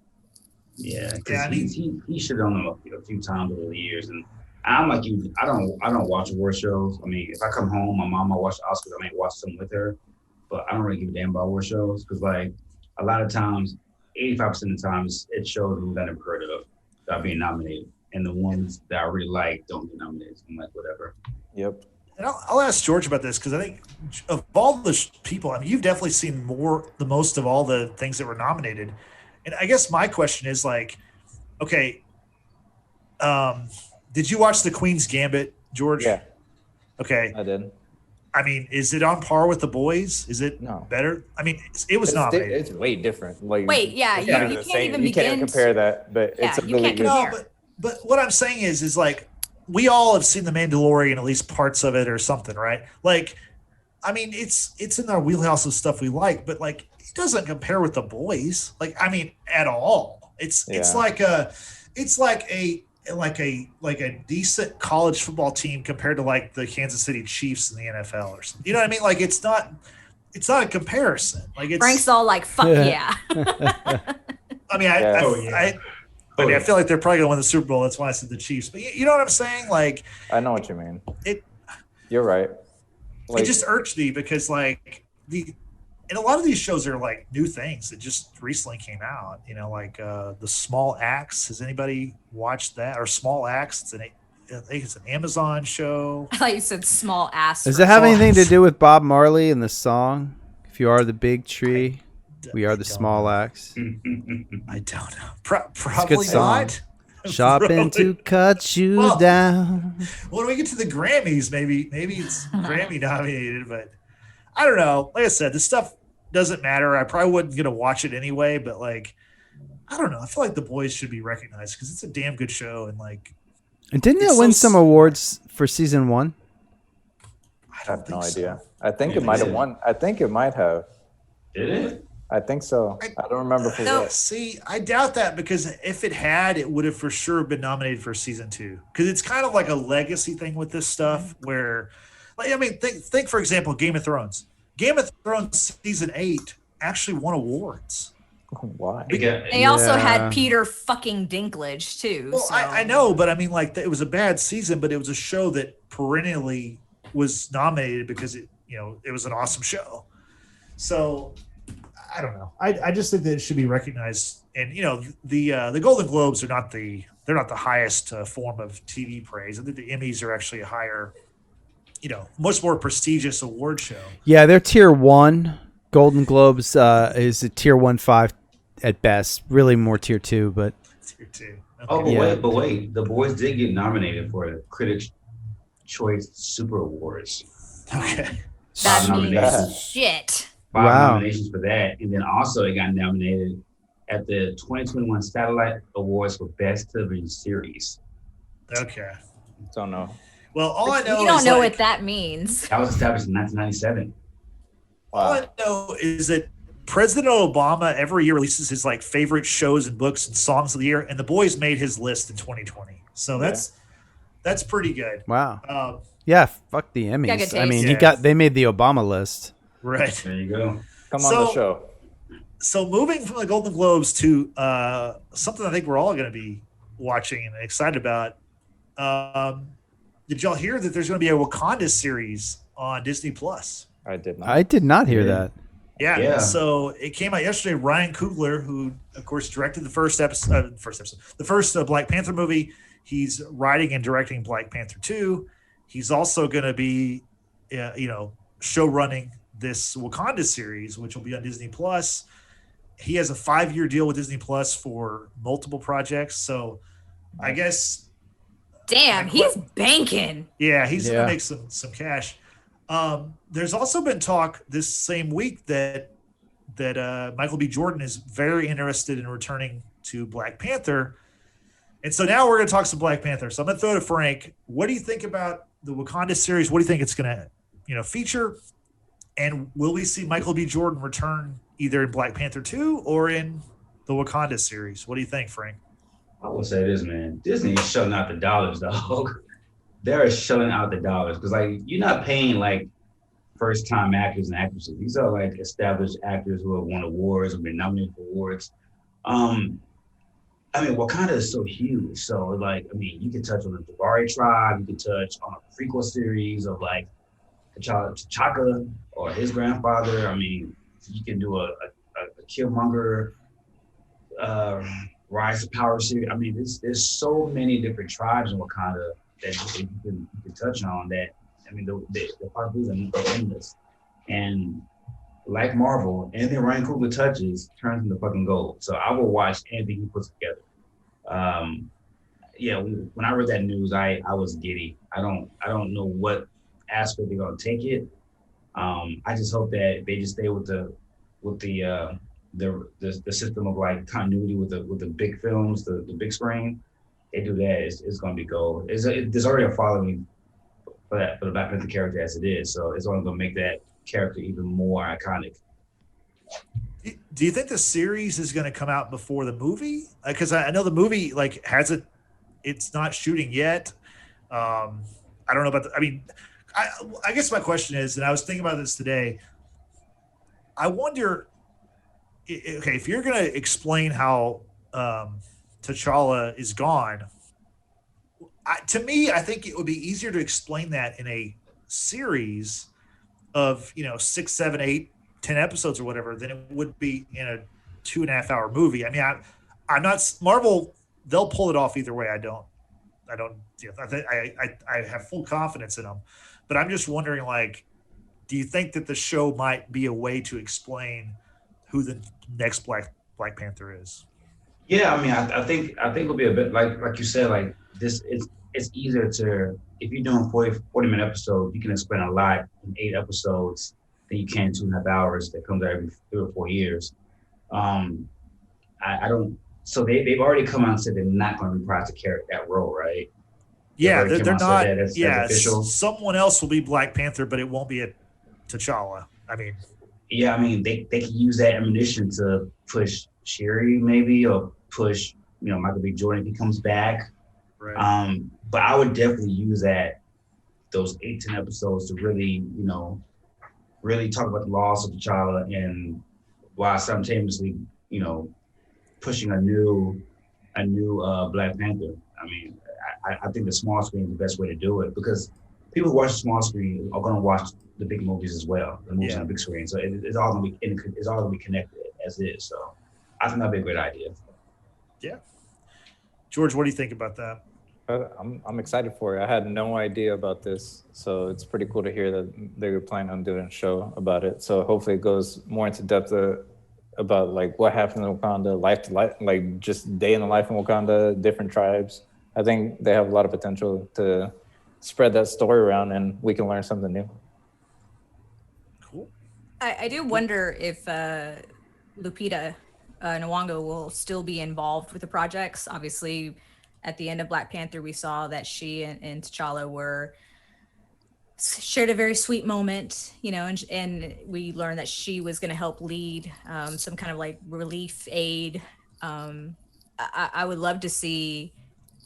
Yeah, because Yeah, I mean, he shit on them a few times over the years, and I'm like you. I don't watch award shows. I mean, if I come home, my mom might watch the Oscars. I might watch some with her, but I don't really give a damn about award shows because like a lot of times, 85% of the times, it shows who I never heard of that are being nominated, and the ones that I really like don't get nominated. I'm like, whatever. Yep. and I'll ask George about this because I think of all the people, I mean, you've definitely seen the most of all the things that were nominated. And I guess my question is like, okay, did you watch The Queen's Gambit, George? Yeah, Okay. I did. I mean, is it on par with The Boys? Is it No. better? I mean, it was nominated. It's way different. Like, Wait, yeah, it's you not can't the same. even You can't begin compare that, but Yeah, it's a you really can't good. compare. No, but what I'm saying is like we all have seen The Mandalorian, at least parts of it or something, right? Like, I mean, it's in our wheelhouse of stuff we like, but like it doesn't compare with The Boys. Like, I mean, at all. It's like a decent college football team compared to like the Kansas City Chiefs in the NFL or something. You know what I mean? Like it's not a comparison. Like it's Frank's all like, "Fuck yeah!" I mean, Yeah. I feel like they're probably gonna win the Super Bowl. That's why I said the Chiefs. But you know what I'm saying? Like I know what you mean. it You're right. it just irked me because like and a lot of these shows are like new things that just recently came out. You know, like the Small Axe. Has anybody watched that? Or Small Axe? I think it's an Amazon show. I thought you said small ass. Does for it have a anything to songs. do with Bob Marley and the song? If you are the big tree, we are the don't small know. axe. I don't know. Probably song. not. Shopping to Probably. cut you Well- down. When we get to the Grammys, maybe it's Grammy nominated, but I don't know. Like I said, this stuff doesn't matter. I probably wasn't gonna watch it anyway, but like, I don't know. I feel like The Boys should be recognized because it's a damn good show, and like, And didn't It's it win so some awards for season 1? I I don't have think no so. idea. I think Yeah, it might have they won. I think it might have. Did it? I think so. I don't remember for No. what. See, I doubt that because if it had, it would have for sure been nominated for season 2. Because it's kind of like a legacy thing with this stuff where, like, I mean, think for example, Game of Thrones. Game of Thrones season 8 actually won awards. Why? They also Yeah. had Peter fucking Dinklage too. Well, so. I know, but I mean, like, it was a bad season, but it was a show that perennially was nominated because it was an awesome show. So I don't know. I just think that it should be recognized. And the Golden Globes are they're not the highest form of TV praise. I think the Emmys are actually a higher, much more prestigious award show. Yeah, they're tier 1. Golden Globes is a tier 1.5 at best. Really more tier 2, but Tier 2. Oh, but Yeah. wait, the Boys did get nominated for the Critics' Choice Super Awards. Okay. that Five means nominations. shit. Five Wow. nominations for that, and then also it got nominated at the 2021 Satellite Awards for Best Television Series. Okay. Don't know. Well, all I know You don't is know like, what that means. That was established in 1997. all I know is that President Obama every year releases his like favorite shows and books and songs of the year, and The Boys made his list in 2020. So that's pretty good. wow. Yeah, fuck the Emmys. good I mean, taste. they made the Obama list. Right. There you go. Come on So- the show. So moving from the Golden Globes to something I think we're all going to be watching and excited about. Did y'all hear that there's going to be a Wakanda series on Disney Plus? I did not. I did not hear that. Yeah. So it came out yesterday. Ryan Coogler, who of course directed the first Black Panther movie, he's writing and directing Black Panther 2. He's also going to be, show running this Wakanda series, which will be on Disney Plus. He has a 5-year deal with Disney Plus for multiple projects. So I guess, Damn, he's banking. yeah, he's Yeah. going to make some cash. There's also been talk this same week that Michael B. Jordan is very interested in returning to Black Panther. And so now we're going to talk some Black Panther. So I'm going to throw to Frank. What do you think about the Wakanda series? What do you think it's going to, feature? And will we see Michael B. Jordan return either in Black Panther 2 or in the Wakanda series? What do you think, Frank? I will say this, man. Disney is shelling out the dollars, dog. They're shelling out the dollars because, like, you're not paying like first time actors and actresses. These are like established actors who have won awards or been nominated for awards. Um, I mean, Wakanda is so huge. So, like, I mean, you can touch on the Jabari tribe, you can touch on a prequel series of like T'Chaka or his grandfather. I mean, you can do a Killmonger uh, Rise of Power series. I mean, there's so many different tribes in Wakanda that you can touch on. That I mean, the possibilities are endless. And like Marvel, anything Ryan Coogler touches turns into fucking gold. So I will watch anything he puts together. Um, yeah, when I read that news, I was giddy. I don't know what aspect they're gonna take it. I just hope that they just stay with the system of like continuity with the big films, the big screen. They do that, it's gonna be gold. There's already a following for the Black Panther character as it is, so it's only gonna make that character even more iconic. Do you think the series is going to come out before the movie? Because I know the movie like it's not shooting yet. I don't know about. I mean, I guess my question is, and I was thinking about this today. I wonder, okay, if you're going to explain how T'Challa is gone, to me, I think it would be easier to explain that in a series of 6, 7, 8, 10 episodes or whatever than it would be in a 2.5 hour movie. I mean, I'm not Marvel. They'll pull it off either way. I don't. I have full confidence in them, but I'm just wondering, like, do you think that the show might be a way to explain who the next Black Panther is? Yeah, I mean, I think it'll be a bit like you said, like this. It's easier to if you're doing 40 minute episodes, you can explain a lot in 8 episodes than you can in 2.5 hours. That comes out every 3 or 4 years. Um, I don't. So they've already come out and said they're not going to reprise that role, right? They've Yeah, already come they're out and said not. that as Yeah, official. someone else will be Black Panther, but it won't be a T'Challa. I mean, Yeah, I mean they can use that ammunition to push Sherry maybe or push Michael B. Jordan if he comes back. right. But I would definitely use those 8, 10 episodes to really really talk about the loss of T'Challa and while simultaneously you know pushing a new Black Panther. I mean, I think the small screen is the best way to do it because people who watch the small screen are going to watch the big movies as well, the movies on the big screen. So it's all going to be connected as is. So I think that'd be a great idea. Yeah, George, what do you think about that? I'm excited for it. I had no idea about this, so it's pretty cool to hear that they were planning on doing a show about it. So hopefully it goes more into depth about like what happened in Wakanda, life to life, like just day in the life in Wakanda, different tribes. I think they have a lot of potential to spread that story around, and we can learn something new. Cool. I do wonder if Lupita Nyong'o will still be involved with the projects. Obviously, at the end of Black Panther, we saw that she and T'Challa shared a very sweet moment, and we learned that she was going to help lead some kind of like relief aid. I would love to see,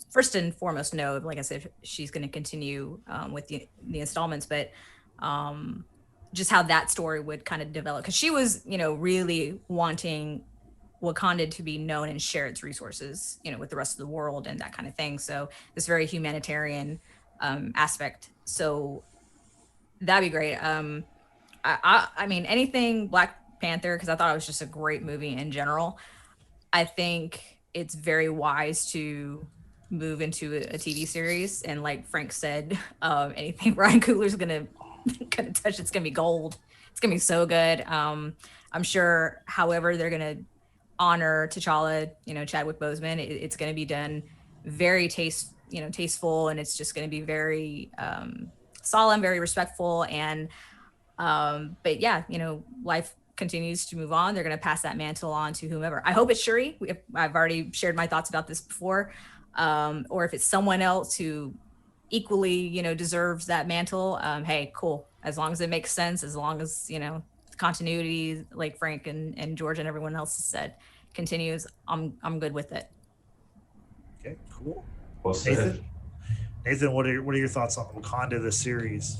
first and foremost, know, like I said, she's going to continue with the installments, but just how that story would kind of develop. Because she was, really wanting Wakanda to be known and share its resources, with the rest of the world and that kind of thing. So this very humanitarian aspect. So that'd be great. I mean, anything Black Panther, because I thought it was just a great movie in general. I think it's very wise to move into a TV series, and like Frank said, anything Ryan Coogler's gonna touch, it's gonna be gold. It's gonna be so good. I'm sure, however, they're gonna honor T'Challa, Chadwick Boseman. It's gonna be done very tasteful, and it's just gonna be very solemn, very respectful, and but yeah, life continues to move on. They're going to pass that mantle on to whomever. I hope it's Shuri. I've already shared my thoughts about this before, or if it's someone else who equally, deserves that mantle. Hey, cool. As long as it makes sense, as long as continuity, like Frank and George and everyone else has said, continues. I'm good with it. Okay, cool. Well said. Nathan, what are your thoughts on Wakanda the series?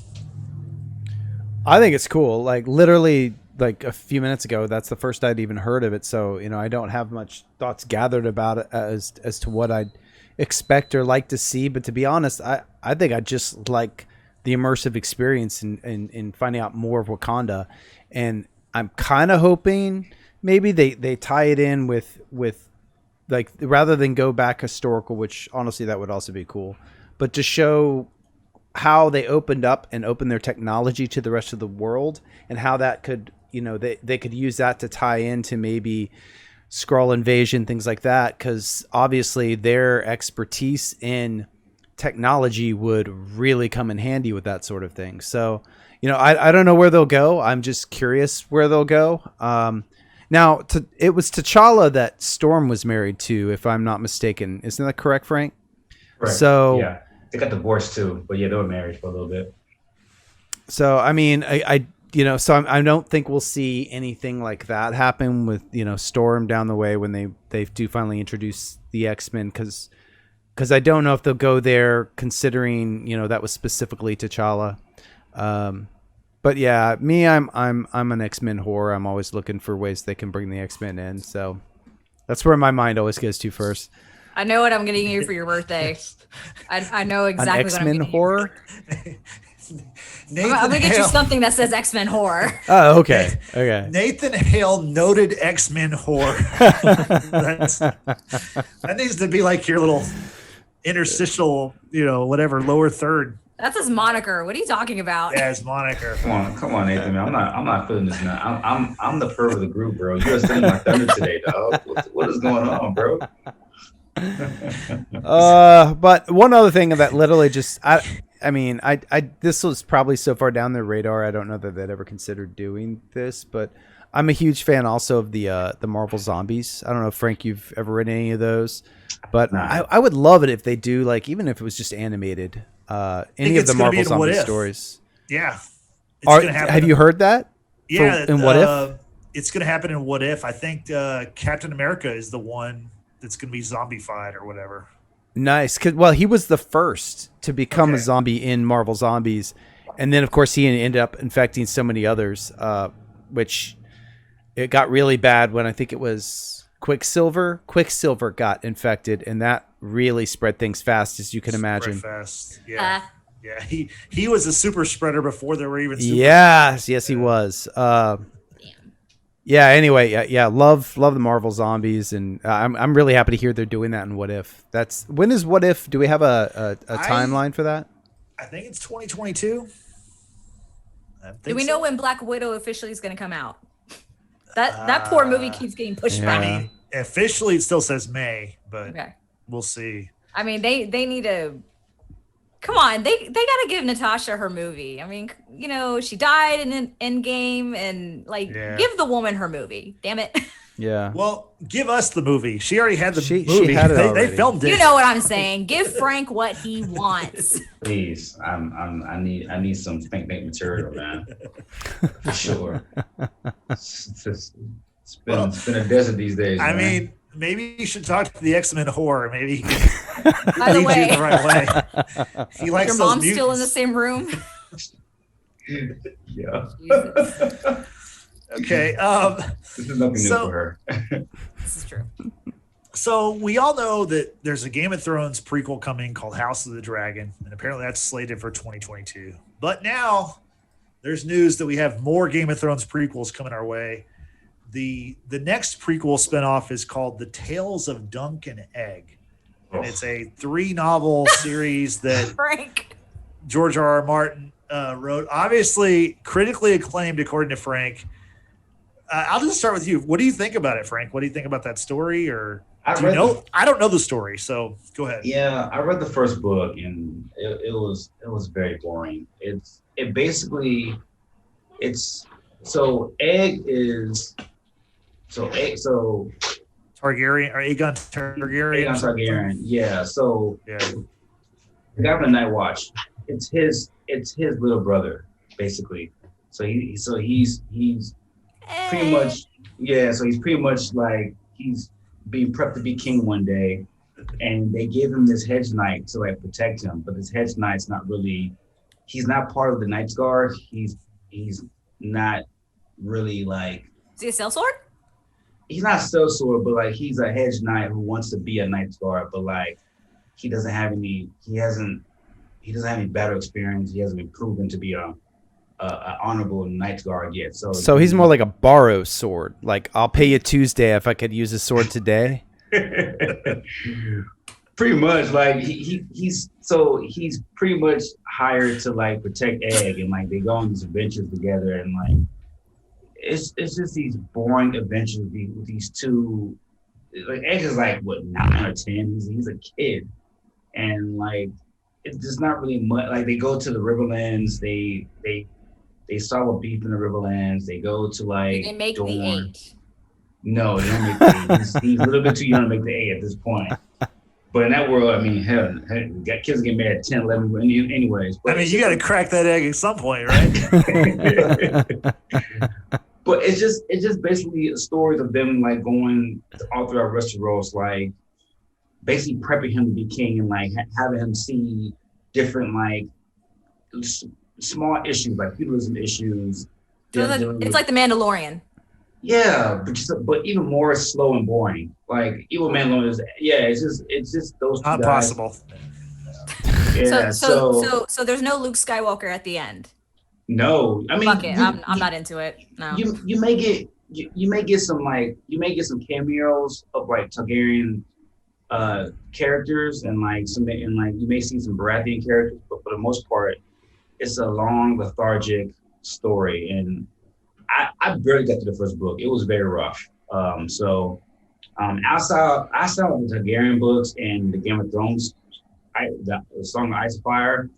I think it's cool. Like literally, like a few minutes ago, that's the first I'd even heard of it. So I don't have much thoughts gathered about it as to what I'd expect or like to see. But to be honest, I think I just like the immersive experience in finding out more of Wakanda, and I'm kind of hoping maybe they tie it in with like rather than go back historical, which honestly that would also be cool, but to show how they opened up and opened their technology to the rest of the world, and how that could, they could use that to tie into maybe Skrull invasion, things like that, because obviously their expertise in technology would really come in handy with that sort of thing. So, I don't know where they'll go. I'm just curious where they'll go. Now, it was T'Challa that Storm was married to, if I'm not mistaken. Isn't that correct, Frank? Right. So yeah, they got divorced too, but yeah, they were married for a little bit. So I mean, I don't think we'll see anything like that happen with Storm down the way when they do finally introduce the X-Men, because I don't know if they'll go there, considering that was specifically T'Challa. But yeah, me, I'm an X-Men whore. I'm always looking for ways they can bring the X-Men in. So that's where my mind always goes to first. I know what I'm getting you for your birthday. I know exactly An X-Men what I'm horror. I'm gonna get you something that says X-Men horror. Oh, okay. Okay. Nathan Hale, noted X-Men whore. That needs to be like your little interstitial, whatever, lower third. That's his moniker. What are you talking about? Yeah, his moniker. Come on, Nathan, man. I'm not feeling this, man. I'm the perv of the group, bro. You're stealing my thunder today, dog. What is going on, bro? But one other thing that literally just I mean, this was probably so far down their radar. I don't know that they'd ever considered doing this, but I'm a huge fan also of the Marvel Zombies. I don't know, Frank, you've ever read any of those, but I would love it if they do, like, even if it was just animated, any of the Marvel Zombie stories. Yeah. It's have you heard that? Yeah. In What If? It's going to happen in What If. I think Captain America is the one that's going to be zombified or whatever. Nice. Well, he was the first to become a zombie in Marvel Zombies. And then, of course, he ended up infecting so many others, which it got really bad when I think it was Quicksilver. Quicksilver got infected, and that really spread things fast, as you can imagine. Fast. Yeah. Yeah. He was a super spreader before there were even super Yes, he was. Yeah. Anyway, yeah. Love the Marvel Zombies, and I'm really happy to hear they're doing that in What If. When is What If? Do we have a timeline for that? I think it's 2022. Do we know when Black Widow officially is going to come out? That poor movie keeps getting pushed back. I mean, officially it still says May, but we'll see. I mean, they need to. Come on, they got to give Natasha her movie. I mean, she died in Endgame, and give the woman her movie. Damn it. Yeah. Well, give us the movie. She already had the movie. She had it they filmed it. You know what I'm saying? Give Frank what he wants. Please, I need some think material, man. For sure. It's been a desert these days. I man. mean, maybe you should talk to the X-Men horror. Maybe he can By the lead way, you the right way. He likes your those mom's still in the mutants. same room. Yeah. Jesus. Okay. This is nothing new for her. This is true. So we all know that there's a Game of Thrones prequel coming called House of the Dragon, and apparently that's slated for 2022. But now there's news that we have more Game of Thrones prequels coming our way. The next prequel spinoff is called The Tales of Dunk and Egg. And it's a 3-novel series that Frank. George R.R. Martin wrote. Obviously, critically acclaimed, according to Frank. I'll just start with you. What do you think about it, Frank? What do you think about that story? Or I don't know the story, so go ahead. Yeah, I read the first book, and it was very boring. Egg Targaryen or Aegon Targaryen. Aegon Targaryen. Yeah. So the guy from the Night Watch. It's his little brother, basically. So he's pretty much So he's pretty much like he's being prepped to be king one day, and they gave him this hedge knight to like protect him, but this hedge knight's not really. He's not part of the Knight's Guard. He's not really like. Is he a sellsword? He's not sellsword, but like he's a hedge knight who wants to be a Knight's Guard, but like he doesn't have any. He doesn't have any battle experience. He hasn't been proven to be a honorable Knight's Guard yet. So he's more like a borrow sword. Like, I'll pay you Tuesday if I could use a sword today. Pretty much, like he's pretty much hired to like protect Egg, and like they go on these adventures together, and like it's just these boring adventures with these two. Like Egg is like what 9 or 10. He's a kid, and like it's just not really much. Like they go to the Riverlands, they solve a beef in the Riverlands. They go to like They make Dorne. the 8. No, they don't make the 8. He's a little bit too young to make the 8 at this point. But in that world, I mean, hell, got kids get married at 10, 11, anyways. But I mean, you got to crack that egg at some point, right? But it's just basically stories of them like going all throughout Westeros, like basically prepping him to be king, and like having him see different like small issues, like feudalism issues. It's like the Mandalorian. Yeah, but even more slow and boring. Like Evil Mandalorian is, it's just those two Not guys. possible. Yeah, So there's no Luke Skywalker at the end. no, I mean, Fuck it, I'm not into it. No. You may get some cameos of like Targaryen characters, and you may see some Baratheon characters, but for the most part, it's a long lethargic story, and I barely got to the first book. It was very rough. Outside of the Targaryen books and the Game of Thrones, the Song of Ice and Fire,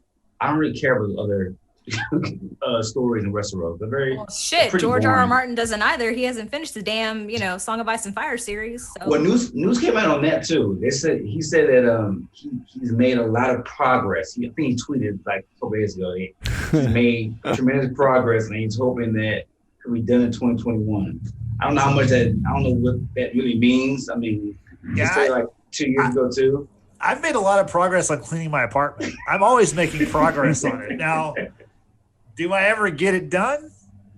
I don't really care about the other stories in Westeros. They're very Shit, pretty George R. R. boring. Martin doesn't either. He hasn't finished the damn, Song of Ice and Fire series. So. Well, news came out on that too. He said that he's made a lot of progress. I think he tweeted like a couple days ago. He's made tremendous progress, and he's hoping that it can be done in 2021. I don't know how much I don't know what that really means. I mean, he said like 2 years ago too. I've made a lot of progress on cleaning my apartment. I'm always making progress on it. Now, do I ever get it done?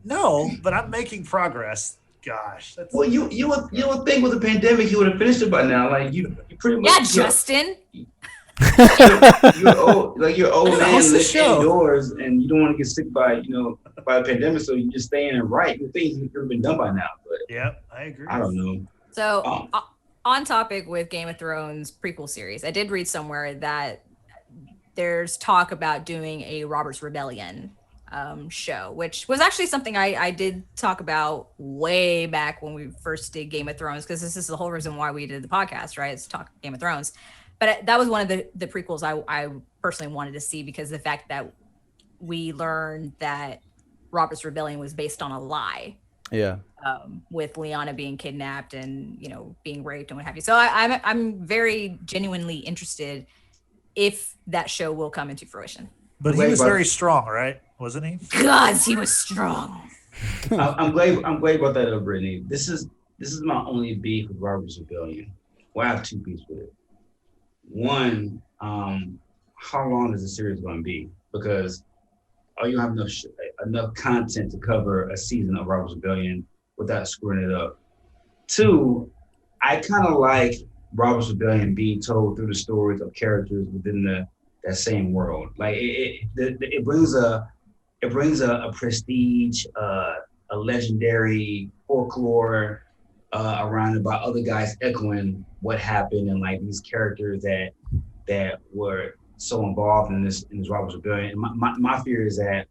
No, but I'm making progress. Gosh. Well, you would think with the pandemic you would have finished it by now. Like you pretty much. Yeah, Justin. You're old man living indoors, and you don't want to get sick by the pandemic, so you just stay in and write. The things could have been done by now, but yeah, I agree. I don't know. So on topic with Game of Thrones prequel series, I did read somewhere that there's talk about doing a Robert's Rebellion show, which was actually something I did talk about way back when we first did Game of Thrones, because this is the whole reason why we did the podcast, right? It's talk Game of Thrones. But that was one of the prequels I personally wanted to see, because the fact that we learned that Robert's Rebellion was based on a lie. Yeah. With Lyanna being kidnapped and being raped and what have you. So I'm very genuinely interested if that show will come into fruition. But he was very strong, right? Wasn't he? God, he was strong. I'm glad about that, Brittany. This is my only beef with Robert's Rebellion. Well, I have two beefs with it. One, how long is the series going to be? Because you don't have enough content to cover a season of Robert's Rebellion without screwing it up. Two, I kind of like Robert's Rebellion being told through the stories of characters within that same world. Like it brings a prestige, a legendary folklore around about other guys echoing what happened, and like these characters that were so involved in this Robert's Rebellion. And my fear is that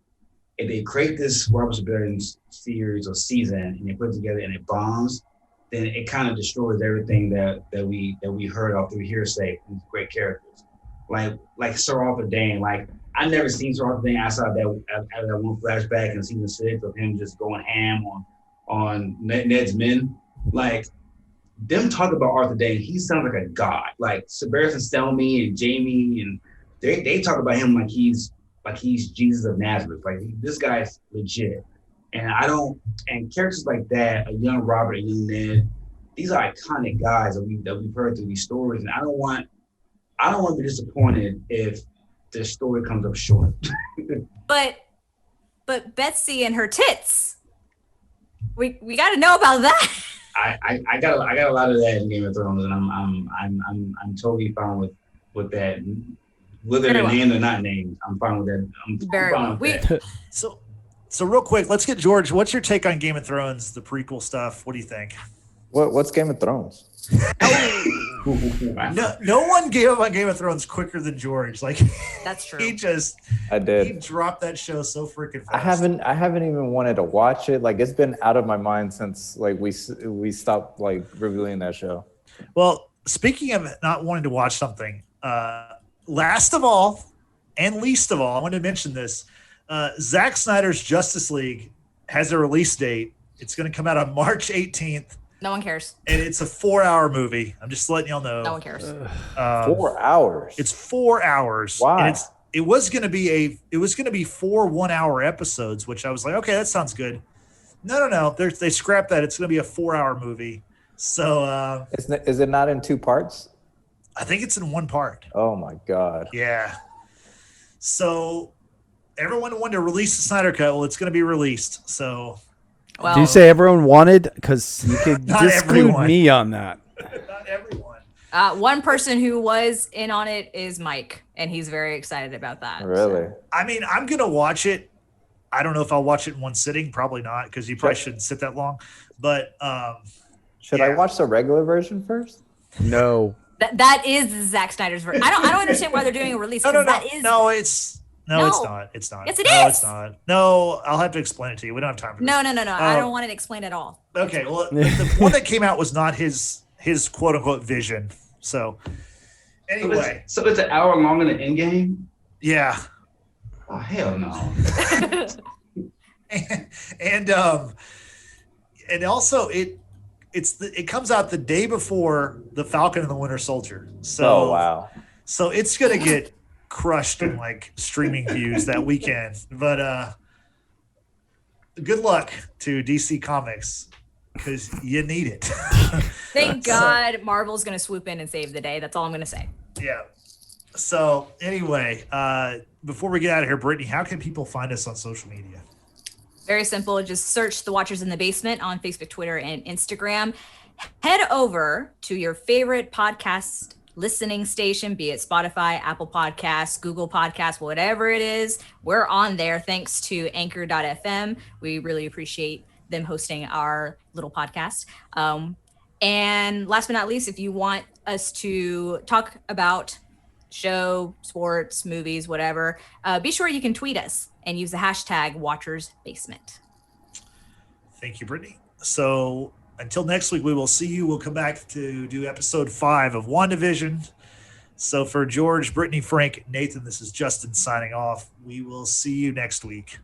if they create this Robert's Rebellion series or season and they put it together and it bombs, then it kind of destroys everything that we heard all through hearsay from these great characters. Like Sir Arthur Dayne. Like I never seen Sir Arthur Dayne outside that one flashback in season 6 of him just going ham on Ned's men. Like them talk about Arthur Dayne, he sounds like a god. Like Sebastian Stelmy and Jamie, and they talk about him like he's Jesus of Nazareth. Like this guy's legit. And characters like that, a young Robert, a young Ned, these are iconic guys that we've heard through these stories, and I don't want to be disappointed if the story comes up short. But Betsy and her tits. We got to know about that. I got a lot of that in Game of Thrones, and I'm totally fine with that. Whether they're named or not named, I'm fine with that. I'm fine with that. So real quick, let's get George. What's your take on Game of Thrones, the prequel stuff? What do you think? What's Game of Thrones? No one gave up on Game of Thrones quicker than George. Like That's true. He dropped that show so freaking fast. I haven't even wanted to watch it. Like, it's been out of my mind since like we stopped like reviewing that show. Well, speaking of not wanting to watch something, last of all and least of all, I wanted to mention this. Zack Snyder's Justice League has a release date. It's going to come out on March 18th. No one cares. And it's a 4-hour movie. I'm just letting y'all know. No one cares. 4 hours. It's 4 hours. Why? And it was going to be 4 1-hour episodes, which I was like, okay, that sounds good. No. They scrapped that. It's going to be a 4-hour movie. So is it not in 2 parts? I think it's in 1 part. Oh my God. Yeah. So everyone wanted to release the Snyder Cut. Well, it's going to be released. So. Well, Do you say everyone wanted? Because you could Not disclude everyone. me on that. Not everyone. one person who was in on it is Mike, and he's very excited about that. Really? So. I mean, I'm going to watch it. I don't know if I'll watch it in one sitting. Probably not, because you probably shouldn't sit that long. But should I watch the regular version first? No. That is Zack Snyder's version. I don't understand why they're doing a release. No, It's not. It's not. Yes, it no, is. It's not. No, I'll have to explain it to you. We don't have time for this. No. I don't want it explained at all. Okay, well, the one that came out was not his quote unquote vision. So anyway, so it's an hour longer than Endgame. yeah, Oh hell no! and also it comes out the day before the Falcon and the Winter Soldier. So Oh wow. So it's gonna get crushed in like streaming views that weekend. But good luck to DC Comics, because you need it. Thank God Marvel's going to swoop in and save the day. That's all I'm going to say. Yeah. So anyway, before we get out of here, Brittany, how can people find us on social media? Very simple. Just search The Watchers in the Basement on Facebook, Twitter, and Instagram. Head over to your favorite podcast listening station, be it Spotify, Apple Podcasts, Google Podcasts, whatever it is. We're on there thanks to anchor.fm. We really appreciate them hosting our little podcast. And last but not least, if you want us to talk about show, sports, movies, whatever, be sure you can tweet us and use the hashtag WatchersBasement. Thank you, Brittany. So until next week, we will see you. We'll come back to do episode 5 of WandaVision. So for George, Brittany, Frank, Nathan, this is Justin signing off. We will see you next week.